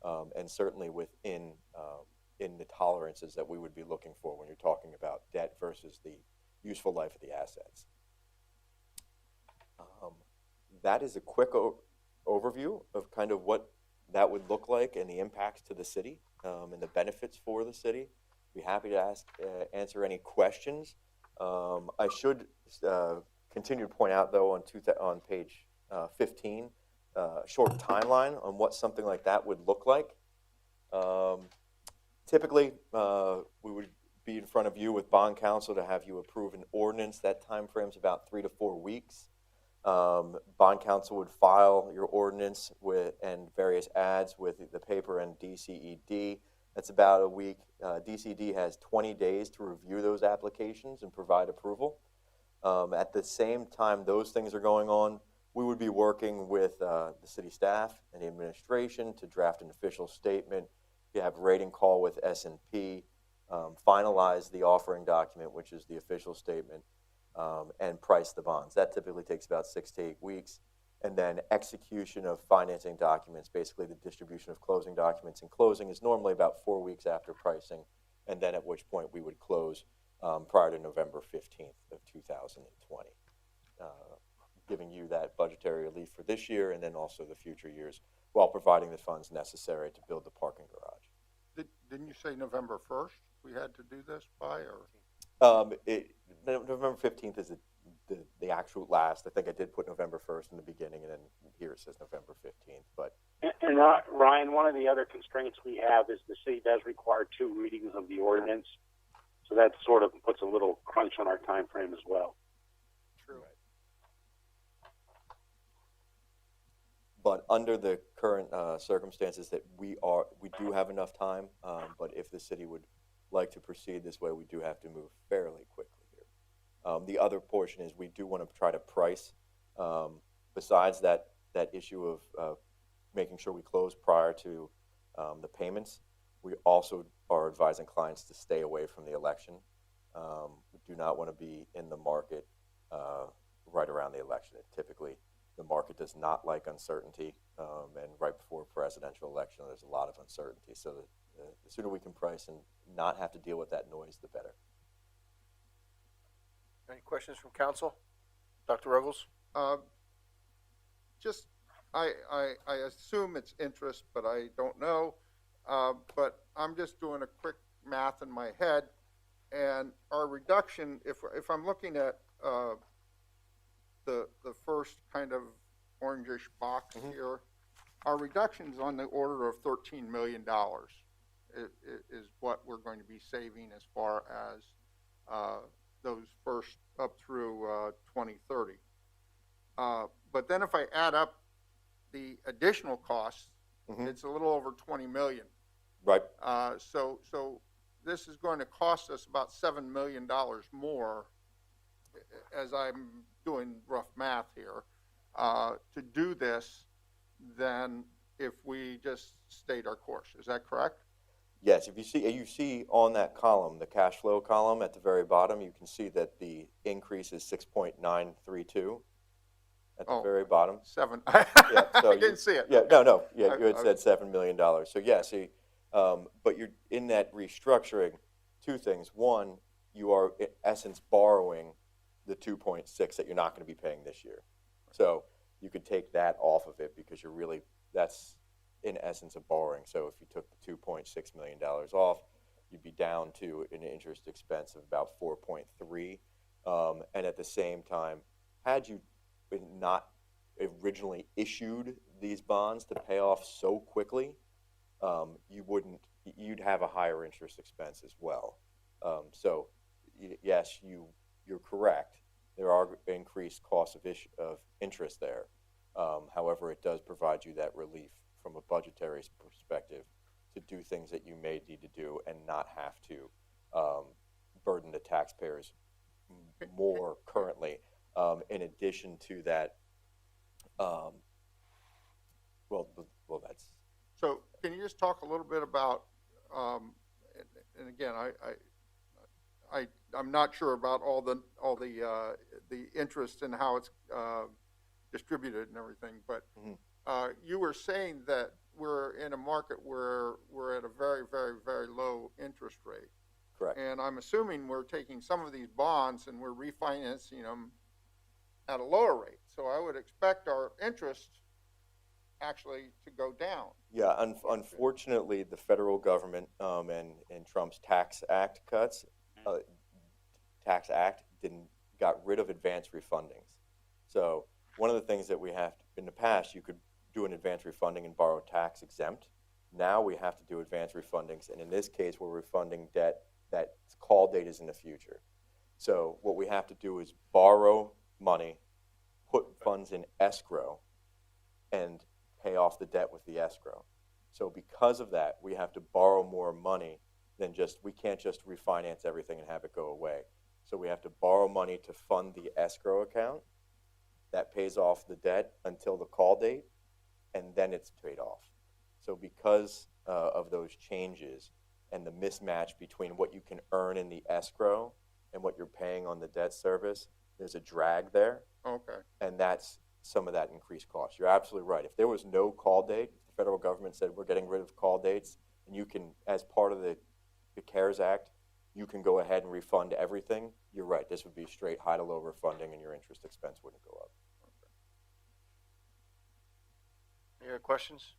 and certainly within in the tolerances that we would be looking for when you're talking about debt versus the useful life of the assets. That is a quick overview of kind of what that would look like and the impacts to the city and the benefits for the city. Be happy to answer any questions. I should continue to point out, though, on page 15, short timeline on what something like that would look like. Typically, we would be in front of you with bond counsel to have you approve an ordinance. That time frame is about 3 to 4 weeks. Bond counsel would file your ordinance and various ads with the paper and DCED. That's about a week. DCED has 20 days to review those applications and provide approval. At the same time those things are going on, we would be working with the city staff and the administration to draft an official statement. You have rating call with S&P, finalize the offering document, which is the official statement, and price the bonds. That typically takes about 6 to 8 weeks. And then execution of financing documents, basically the distribution of closing documents. And closing is normally about 4 weeks after pricing, and then at which point we would close prior to November 15th of 2020, giving you that budgetary relief for this year and then also the future years while providing the funds necessary to build the parking garage. Didn't you say November 1st we had to do this by, or? November 15th is the actual last. I think I did put November 1st in the beginning, and then here it says November 15th. But And Ryan, one of the other constraints we have is the city does require 2 readings of the ordinance. So that sort of puts a little crunch on our time frame as well. True. But under the current circumstances that we do have enough time. But if the city would like to proceed this way, we do have to move fairly quickly here. The other portion is we do want to try to price. Besides that issue of making sure we close prior to the payments, we also are advising clients to stay away from the election. We do not want to be in the market right around the election. Typically, the market does not like uncertainty, and right before a presidential election, there's a lot of uncertainty. So the sooner we can price and not have to deal with that noise, the better. Any questions from council? Dr. Ruggles? Just, I assume it's interest, but I don't know. But I'm just doing a quick math in my head, and our reduction, if I'm looking at the first kind of orangish box here, our reduction's on the order of $13 million is what we're going to be saving as far as those first up through 2030. But then if I add up the additional costs, it's a little over 20 million. Right. So this is going to cost us about $7 million more, as I'm doing rough math here, to do this than if we just stayed our course. Is that correct? Yes, if you see on that column, the cash flow column at the very bottom, you can see that the increase is 6.932 at the very bottom. Seven. Yeah, so I didn't see it. Yeah, no. Yeah, you had said $7 million. So yeah, see, but you're in that restructuring, two things. One, you are in essence borrowing the 2.6 that you're not going to be paying this year. So you could take that off of it because you're really, that's in essence a borrowing. So if you took the $2.6 million off, you'd be down to an interest expense of about 4.3. And at the same time, had you not originally issued these bonds to pay off so quickly, you'd have a higher interest expense as well. So yes, you're correct. There are increased costs of interest there. However, it does provide you that relief from a budgetary perspective to do things that you may need to do and not have to burden the taxpayers more currently. In addition to that, well, that's. So can you just talk a little bit about, and again, I'm not sure about all the interest and how it's distributed and everything, but you were saying that we're in a market where we're at a very, very, very low interest rate. Correct. And I'm assuming we're taking some of these bonds and we're refinancing them at a lower rate. So I would expect our interest actually to go down. Yeah, unfortunately, the federal government and Trump's Tax Act cuts, Tax Act got rid of advance refundings. So one of the things that we have in the past, you could do an advance refunding and borrow tax exempt. Now we have to do advance refundings, and in this case, we're refunding debt that call date is in the future. So what we have to do is borrow money, put funds in escrow, and pay off the debt with the escrow. So because of that, we have to borrow more money than we can't just refinance everything and have it go away. So we have to borrow money to fund the escrow account that pays off the debt until the call date, and then it's paid off. So because of those changes and the mismatch between what you can earn in the escrow and what you're paying on the debt service, there's a drag there. Okay. And that's some of that increased cost. You're absolutely right. If there was no call date, the federal government said we're getting rid of call dates, and you can, as part of the CARES Act, you can go ahead and refund everything. You're right. This would be straight high to low refunding, and your interest expense wouldn't go up. Any other questions?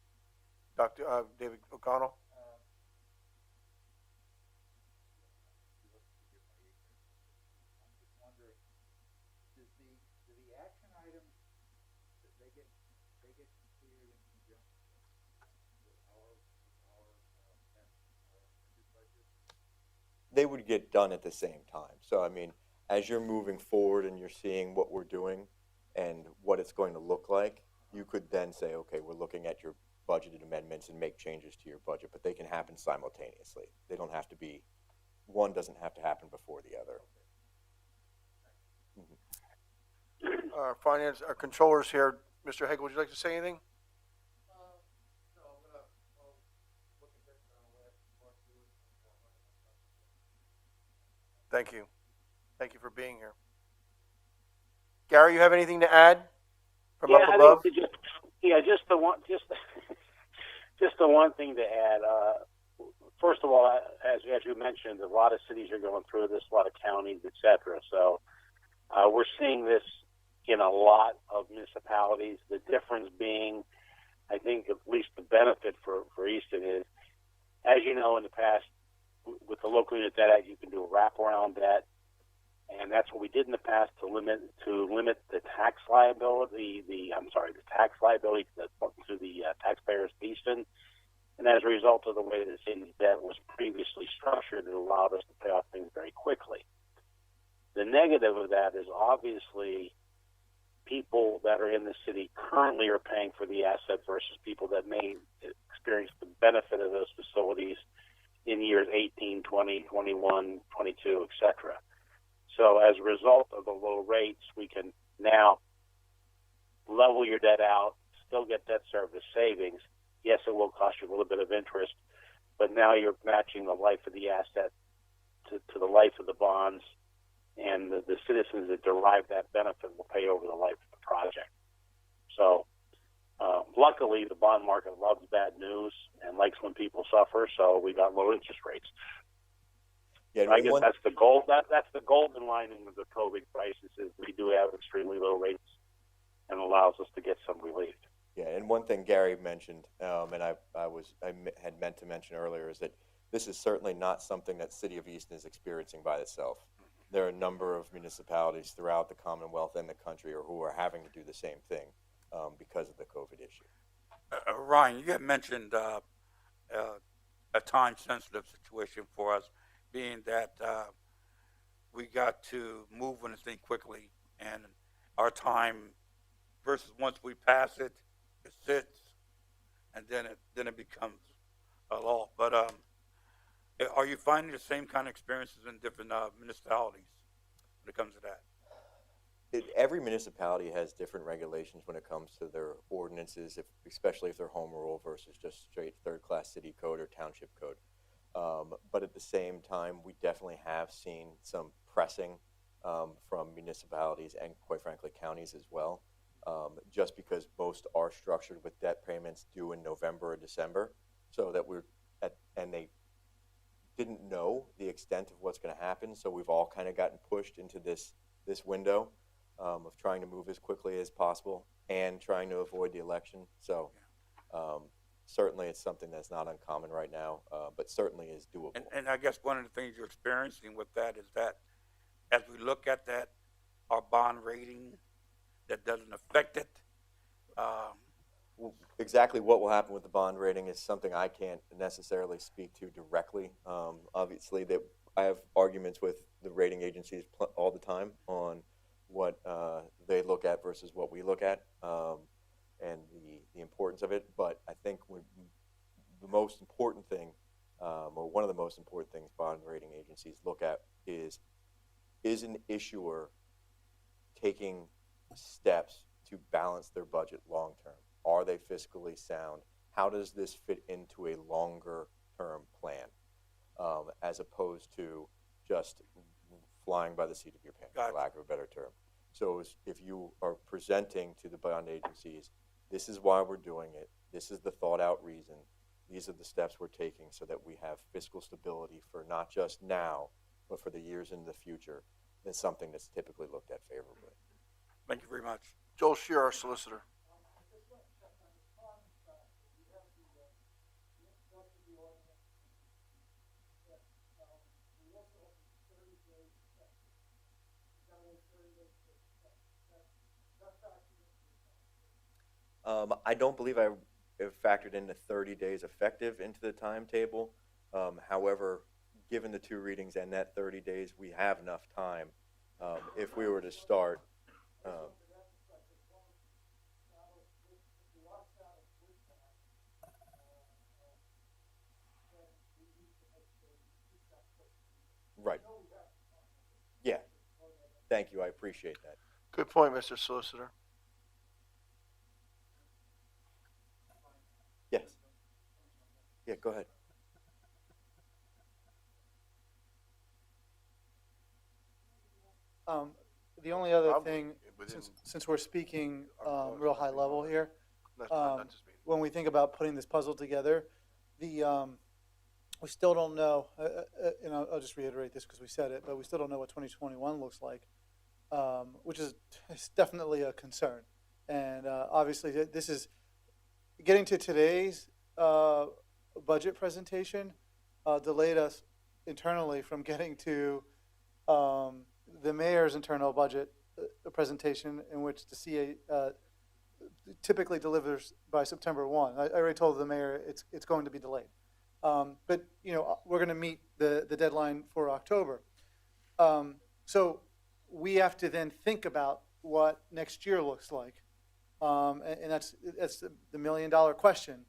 Dr. David O'Connell? They would get done at the same time. So, I mean, as you're moving forward and you're seeing what we're doing and what it's going to look like, you could then say, okay, we're looking at your budgeted amendments and make changes to your budget, but they can happen simultaneously. They don't have to be, one doesn't have to happen before the other. Our controllers here, Mr. Hegel, would you like to say anything? Thank you. Thank you for being here. Gary, you have anything to add from up above? Just the one, just the one thing to add. First of all, as you mentioned, a lot of cities are going through this, a lot of counties, etc. So we're seeing this in a lot of municipalities. The difference being, I think, at least the benefit for Easton is, as you know, in the past, with the local unit debt act, you can do a wraparound debt, and that's what we did in the past to limit the tax liability. The tax liability to the taxpayers of Easton, and as a result of the way the city's debt was previously structured, it allowed us to pay off things very quickly. The negative of that is obviously people that are in the city currently are paying for the asset versus people that may experience the benefit of those facilities in years 18, 20, 21, 22, etc. So as a result of the low rates, we can now level your debt out, still get debt service savings. Yes, it will cost you a little bit of interest, but now you're matching the life of the asset to the life of the bonds, and the citizens that derive that benefit will pay over the life of the project. So luckily, the bond market loves bad news and likes when people suffer, so we got low interest rates. Yeah, I guess that's the goal. That's the golden lining of the COVID crisis is we do have extremely low rates and allows us to get some relief. Yeah, and one thing Gary mentioned, and I had meant to mention earlier, is that this is certainly not something that City of Easton is experiencing by itself. There are a number of municipalities throughout the Commonwealth and the country who are having to do the same thing because of the COVID issue. Ryan, you had mentioned a time-sensitive situation for us, being that we got to move on this thing quickly, and our time versus once we pass it, it sits, and then it becomes a law. But are you finding the same kind of experiences in different municipalities when it comes to that? every municipality has different regulations when it comes to their ordinances, especially if they're home rule versus just straight third-class city code or township code. But at the same time, we definitely have seen some pressing from municipalities and, quite frankly, counties as well. Just because most are structured with debt payments due in November or December, so that and they didn't know the extent of what's going to happen. So we've all kind of gotten pushed into this window of trying to move as quickly as possible and trying to avoid the election. So certainly it's something that's not uncommon right now, but certainly is doable. And I guess one of the things you're experiencing with that is that as we look at that, our bond rating, that doesn't affect it. Exactly what will happen with the bond rating is something I can't necessarily speak to directly. Obviously, that I have arguments with the rating agencies all the time on what they look at versus what we look at, and the importance of it. But I think the most important thing, or one of the most important things bond rating agencies look at is an issuer taking steps to balance their budget long term? Are they fiscally sound? How does this fit into a longer term plan, as opposed to just flying by the seat of your pants, Gotcha. for lack of a better term? So if you are presenting to the bond agencies, this is why we're doing it, this is the thought out reason, these are the steps we're taking so that we have fiscal stability for not just now, but for the years in the future, that's something that's typically looked at favorably. Thank you very much. Joel Shear, our solicitor. I don't believe I have factored in the 30 days effective into the timetable. However, given the two readings and that 30 days, we have enough time if we were to start. Right. Yeah. Thank you. I appreciate that. Good point, Mr. Solicitor. Yes. Yeah, go ahead. The only other I'm thing, within- since we're speaking Our code, real high level here, Not this meeting. when we think about putting this puzzle together, we still don't know, and I'll just reiterate this because we said it, but we still don't know what 2021 looks like, which is it's definitely a concern. And obviously, this is getting to today's budget presentation delayed us internally from getting to the mayor's internal budget presentation, in which the CA typically delivers by September 1. I already told the mayor it's going to be delayed. But, we're going to meet the deadline for October. So we have to then think about what next year looks like. And that's the million-dollar question.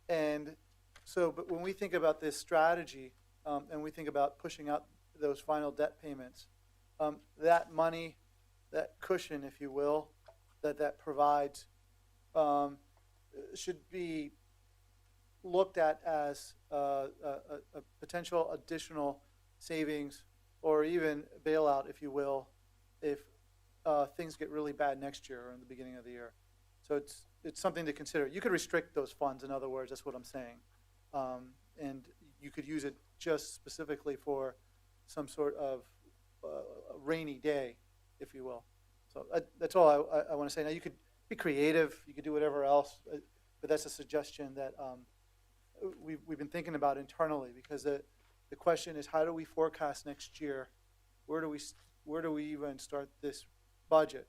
And so, but when we think about this strategy, and we think about pushing out those final debt payments, that money, that cushion, if you will, that provides, should be looked at as a potential additional savings or even bailout, if you will, if things get really bad next year or in the beginning of the year. So it's something to consider. You could restrict those funds, in other words, that's what I'm saying. And you could use it just specifically for some sort of rainy day, if you will. So that's all I want to say. Now, you could be creative, you could do whatever else, but that's a suggestion that we've been thinking about internally, because the question is, how do we forecast next year? Where do we even start this budget?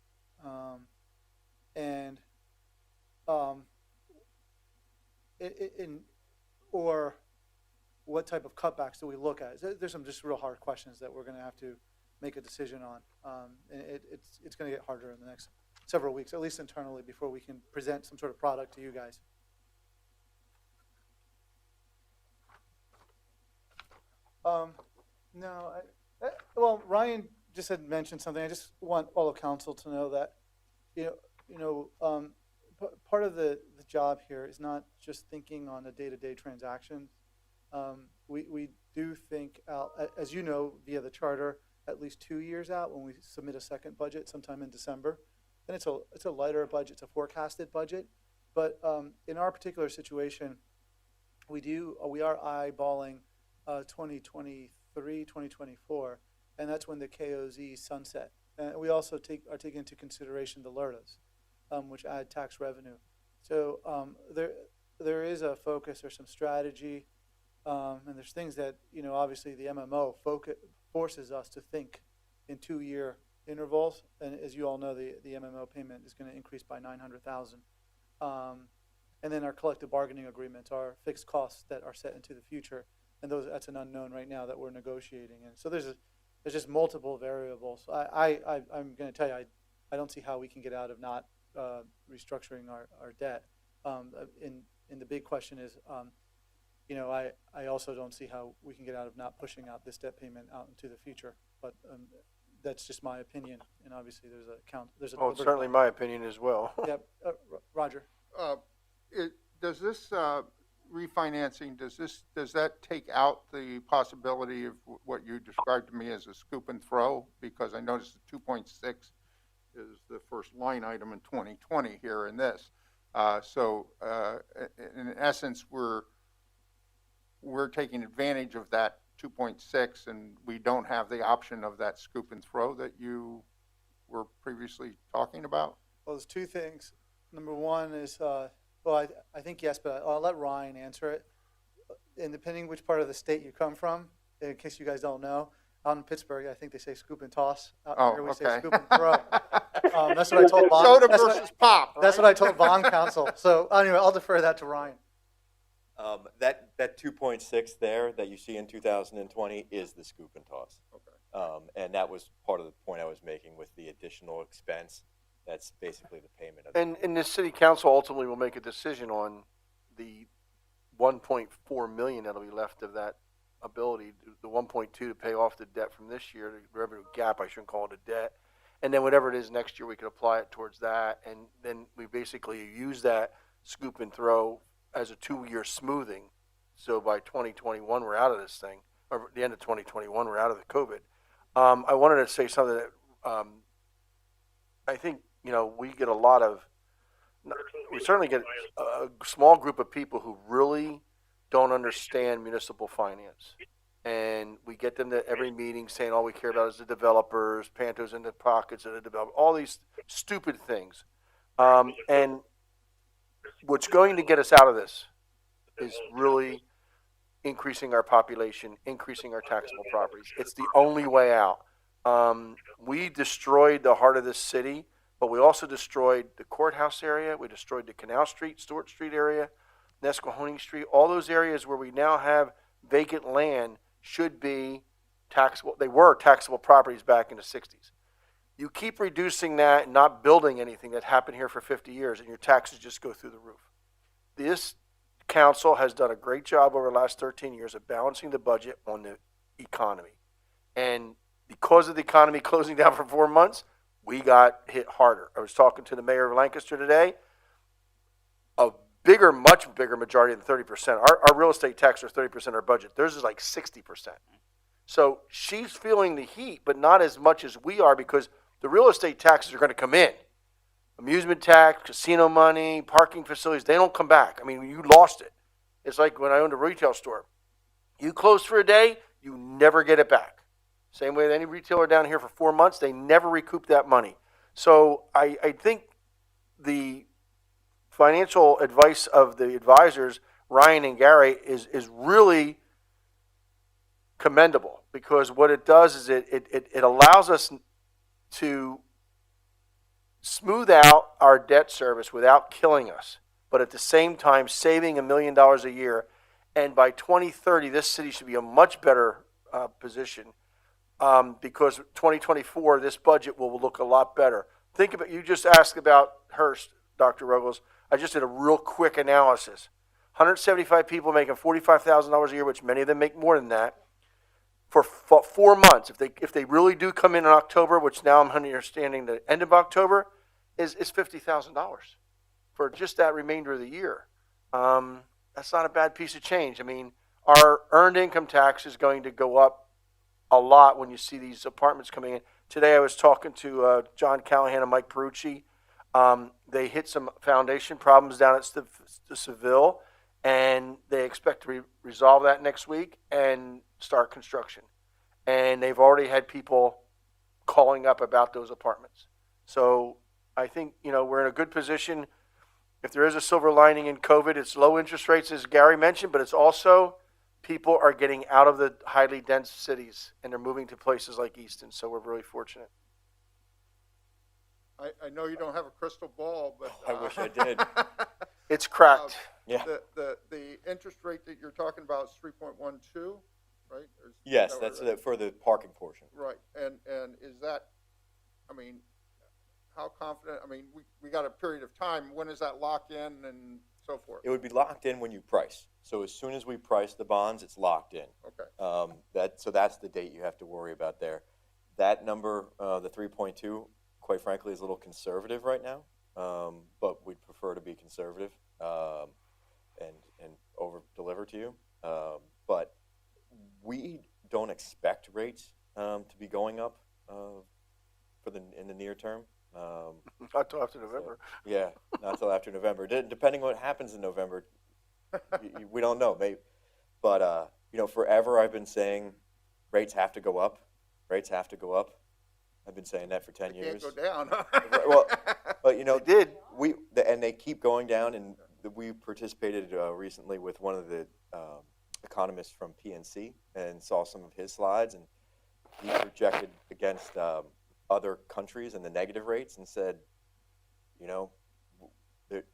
Or what type of cutbacks do we look at? There's some just real hard questions that we're going to have to make a decision on. And it's going to get harder in the next several weeks, at least internally, before we can present some sort of product to you guys. No, well, Ryan just had mentioned something. I just want all of council to know that, part of the job here is not just thinking on a day-to-day transaction. We do think out, as you know, via the charter, at least 2 years out when we submit a second budget sometime in December. And it's a lighter budget, it's a forecasted budget. But in our particular situation, we are eyeballing 2023, 2024, and that's when the KOZ sunset. And we also are taking into consideration the LRTAs, which add tax revenue. So there is a focus or some strategy, and there's things that, obviously the MMO forces us to think in 2-year intervals. And as you all know, the MMO payment is going to increase by $900,000. And then our collective bargaining agreements are fixed costs that are set into the future. And that's an unknown right now that we're negotiating. And so there's just multiple variables. I'm going to tell you, I don't see how we can get out of not restructuring our debt. And the big question is, I also don't see how we can get out of not pushing out this debt payment out into the future. But that's just my opinion. And obviously, there's a. Oh, it's certainly my opinion as well. Yep, Roger. Does this refinancing, does that take out the possibility of what you described to me as a scoop and throw? Because I noticed the 2.6 is the first line item in 2020 here in this. So in essence, we're taking advantage of that 2.6, and we don't have the option of that scoop and throw that you were previously talking about? Well, there's two things. Number one is, I think yes, but I'll let Ryan answer it. And depending which part of the state you come from, in case you guys don't know, out in Pittsburgh, I think they say scoop and toss. Out here we say scoop and throw. That's what I told Bond. Soda versus pop. That's what I told Bond Council. So anyway, I'll defer that to Ryan. That 2.6 there that you see in 2020 is the scoop and toss. Okay. And that was part of the point I was making with the additional expense. That's basically the payment of it. And the city council ultimately will make a decision on the 1.4 million that'll be left of that ability, the 1.2 to pay off the debt from this year, the revenue gap, I shouldn't call it a debt. And then whatever it is next year, we could apply it towards that. And then we basically use that scoop and throw as a 2-year smoothing. So by 2021, we're out of this thing, or the end of 2021, we're out of the COVID. I wanted to say something that I think, we get a lot of, we certainly get a small group of people who really don't understand municipal finance. And we get them to every meeting saying all we care about is the developers, pantos in the pockets of the developers, all these stupid things. And what's going to get us out of this is really increasing our population, increasing our taxable properties. It's the only way out. We destroyed the heart of this city, but we also destroyed the courthouse area. We destroyed the Canal Street, Stewart Street area, Nesquehoning Street. All those areas where we now have vacant land should be taxable. They were taxable properties back in the 60s. You keep reducing that and not building anything that happened here for 50 years, and your taxes just go through the roof. This council has done a great job over the last 13 years of balancing the budget on the economy. And because of the economy closing down for 4 months, we got hit harder. I was talking to the mayor of Lancaster today. A much bigger majority than 30%. Our real estate taxes are 30% of our budget. Theirs is like 60%. So she's feeling the heat, but not as much as we are, because the real estate taxes are going to come in. Amusement tax, casino money, parking facilities, they don't come back. I mean, you lost it. It's like when I owned a retail store. You close for a day, you never get it back. Same way with any retailer down here for 4 months, they never recoup that money. So I think the financial advice of the advisors, Ryan and Gary, is really commendable, because what it does is it allows us to smooth out our debt service without killing us, but at the same time saving $1 million a year. And by 2030, this city should be a much better position, because 2024, this budget will look a lot better. Think about, you just asked about Hearst, Dr. Ruggles. I just did a real quick analysis. 175 people making $45,000 a year, which many of them make more than that. for 4 months, if they really do come in October, which now I'm understanding the end of October, is $50,000 for just that remainder of the year. That's not a bad piece of change. I mean, our earned income tax is going to go up a lot when you see these apartments coming in. Today I was talking to John Callahan and Mike Perucci. They hit some foundation problems down at the Seville, and they expect to resolve that next week and start construction. And they've already had people calling up about those apartments. So I think, we're in a good position. If there is a silver lining in COVID, it's low interest rates, as Gary mentioned, but it's also people are getting out of the highly dense cities and they're moving to places like Easton. So we're really fortunate. I know you don't have a crystal ball, but. I wish I did. It's cracked. Yeah. The interest rate that you're talking about is 3.12, right? Yes, Is that that's right? for the parking portion. Right, and is that, I mean, how confident, I mean, we got a period of time, when is that locked in and so forth? It would be locked in when you price. So as soon as we price the bonds, it's locked in. Okay, So that's the date you have to worry about there. That number, the 3.2, quite frankly, is a little conservative right now, but we'd prefer to be conservative and over deliver to you. But we don't expect rates to be going up in the near term. Not till after November. Yeah, not until after November. Depending on what happens in November, we don't know. Maybe, but forever I've been saying rates have to go up. Rates have to go up. I've been saying that for 10 it years. can't go down. Well, but They did. and they keep going down. And we participated recently with one of the economists from PNC and saw some of his slides, and he projected against other countries and the negative rates and said,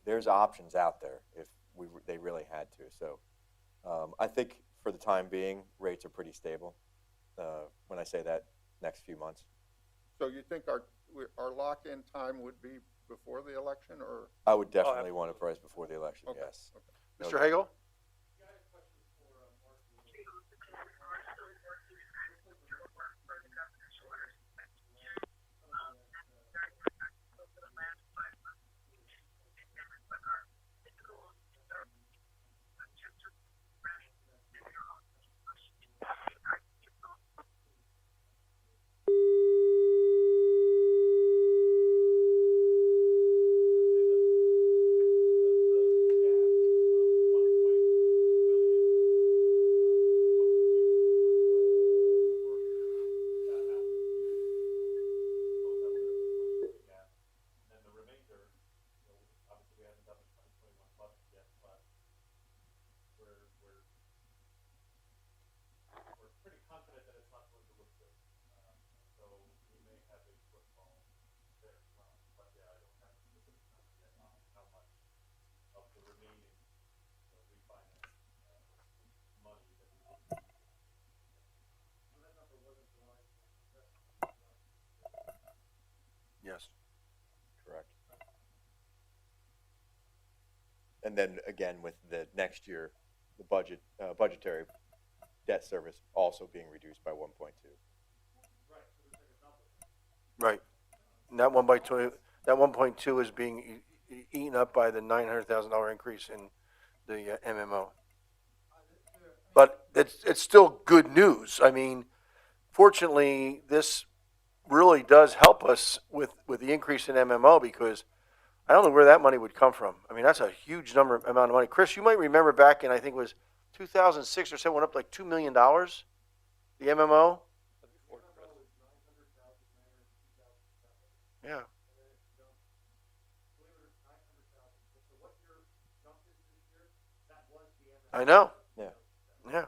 there's options out there if they really had to. So I think for the time being, rates are pretty stable. When I say that, next few months. So you think our lock-in time would be before the election, or? I would definitely want to price before the election. Okay, Yes. okay. Mr. Hagel? Yes. Correct. And then again, with the next year, the budgetary debt service also being reduced by 1.2. Right. And that 1.2 is being eaten up by the $900,000 increase in the MMO. But it's still good news. I mean, fortunately, this really does help us with the increase in MMO, because I don't know where that money would come from. I mean, that's a huge amount of money. Chris, you might remember back in, I think it was 2006 or 7, went up like $2 million, the MMO. Yeah. I know. Yeah. Yeah.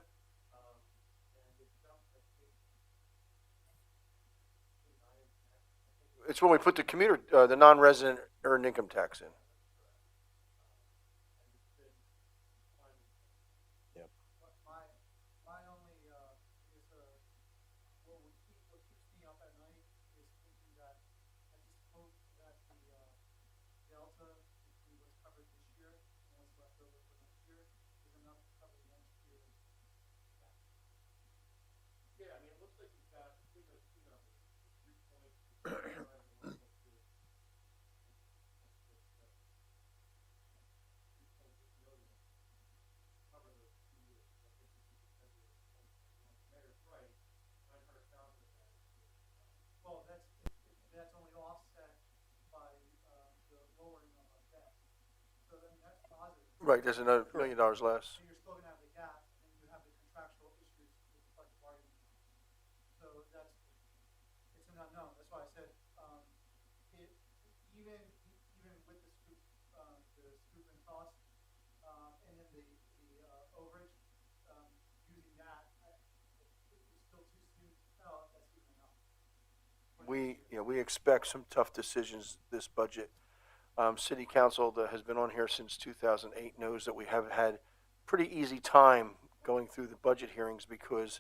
It's when we put the non-resident earned income tax in. My only, what keeps me up at night is thinking that I just hope that the delta between what's covered this year and what's left over for next year is enough to cover next year's tax. Right, there's another $1 million less. So you're still gonna have the gap, and you have the contractual issues with the collective bargaining. So it's an unknown, that's why I said, it, even with the scoop and toss, and then the overage, using that, it's still too soon to tell if that's even enough. We expect some tough decisions this budget. City council that has been on here since 2008 knows that we have had pretty easy time going through the budget hearings because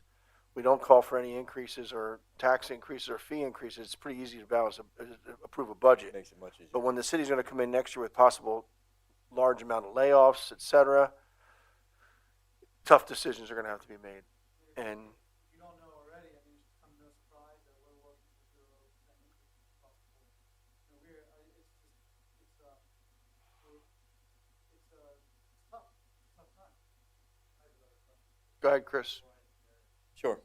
we don't call for any increases or tax increases or fee increases. It's pretty easy to approve a budget. Makes it much easier. But when the city's going to come in next year with possible large amount of layoffs, et cetera, tough decisions are going to have to be made. And If you don't know already, I mean, it should come no surprise that we're working for 0% increases across the board. You know, it's tough time. go ahead, Chris. Sure.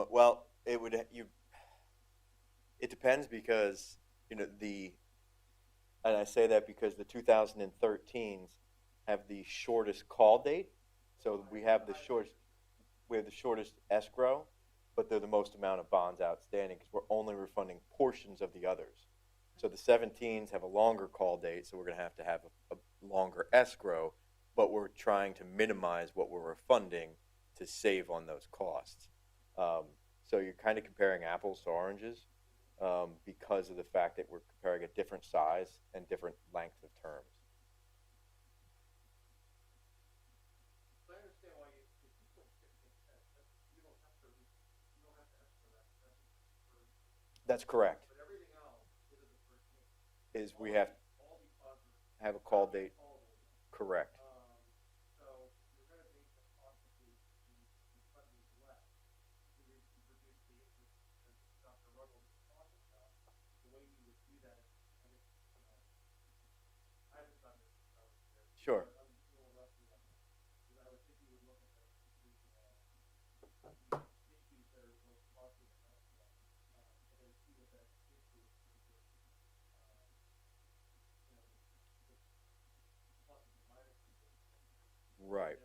Well, it depends because, and I say that because the 2013s have the shortest call date. So we have the shortest escrow, but they're the most amount of bonds outstanding because we're only refunding portions of the others. So the 17s have a longer call date, so we're going to have a longer escrow, but we're trying to minimize what we're refunding to save on those costs. So you're kind of comparing apples to oranges because of the fact that we're comparing a different size and different length of terms. That's correct. Is we have a call date. Correct. Sure. Right.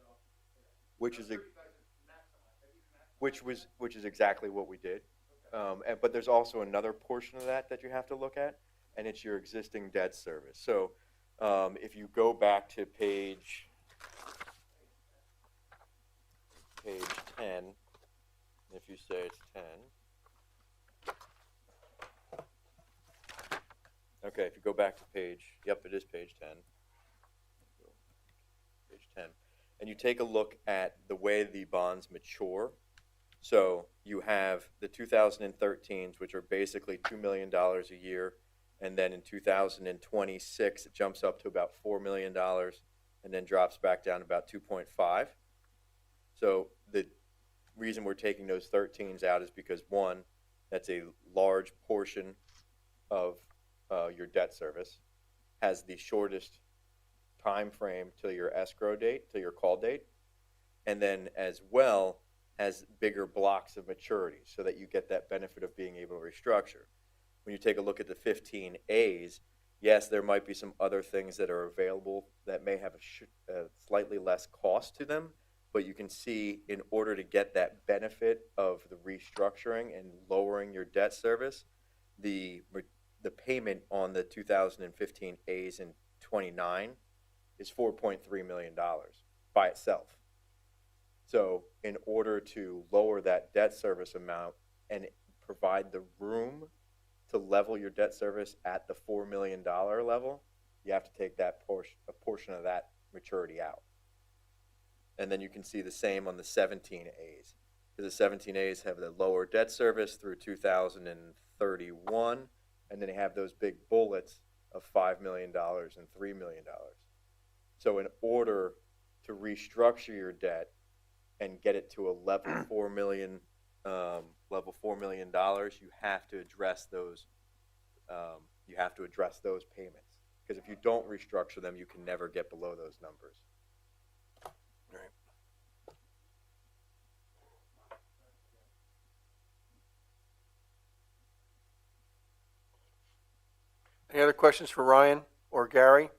Which is exactly what we did. But there's also another portion of that you have to look at, and it's your existing debt service. So if you go back to page 10, if you say it's 10. Okay, if you go back to it is page 10. Page 10. And you take a look at the way the bonds mature. So you have the 2013s, which are basically $2 million a year. And then in 2026, it jumps up to about $4 million and then drops back down to about 2.5. So the reason we're taking those 13s out is because, one, that's a large portion of your debt service, has the shortest time frame till your escrow date, till your call date, and then as well has bigger blocks of maturity so that you get that benefit of being able to restructure. When you take a look at the 15As, yes, there might be some other things that are available that may have a slightly less cost to them, but you can see in order to get that benefit of the restructuring and lowering your debt service, the payment on the 2015 As in 29 is $4.3 million by itself. So in order to lower that debt service amount and provide the room to level your debt service at the $4 million level, you have to take a portion of that maturity out. And then you can see the same on the 17As. Because the 17As have the lower debt service through 2031, and then they have those big bullets of $5 million and $3 million. So in order to restructure your debt and get it to a level $4 million, you have to address those you have to address those payments. Because if you don't restructure them, you can never get below those numbers. Right. Any other questions for Ryan or Gary?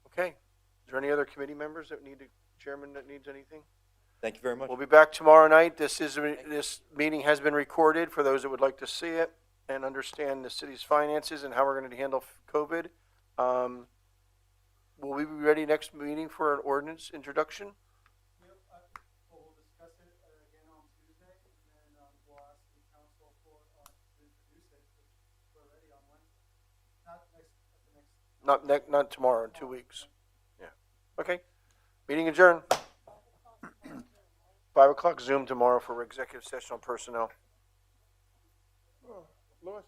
Okay. Is there any other committee members that need chairman that needs anything? Thank you very much. We'll be back tomorrow night. This meeting has been recorded for those that would like to see it and understand the city's finances and how we're going to handle COVID. Will we be ready next meeting for an ordinance introduction? Yep, well, we'll discuss it again on Tuesday, and then we'll ask the council to introduce it, which we're ready on Wednesday. Not tomorrow, in 2 weeks. Yeah. Okay. Meeting adjourned. 5 o'clock Zoom tomorrow for executive session on personnel. Louis?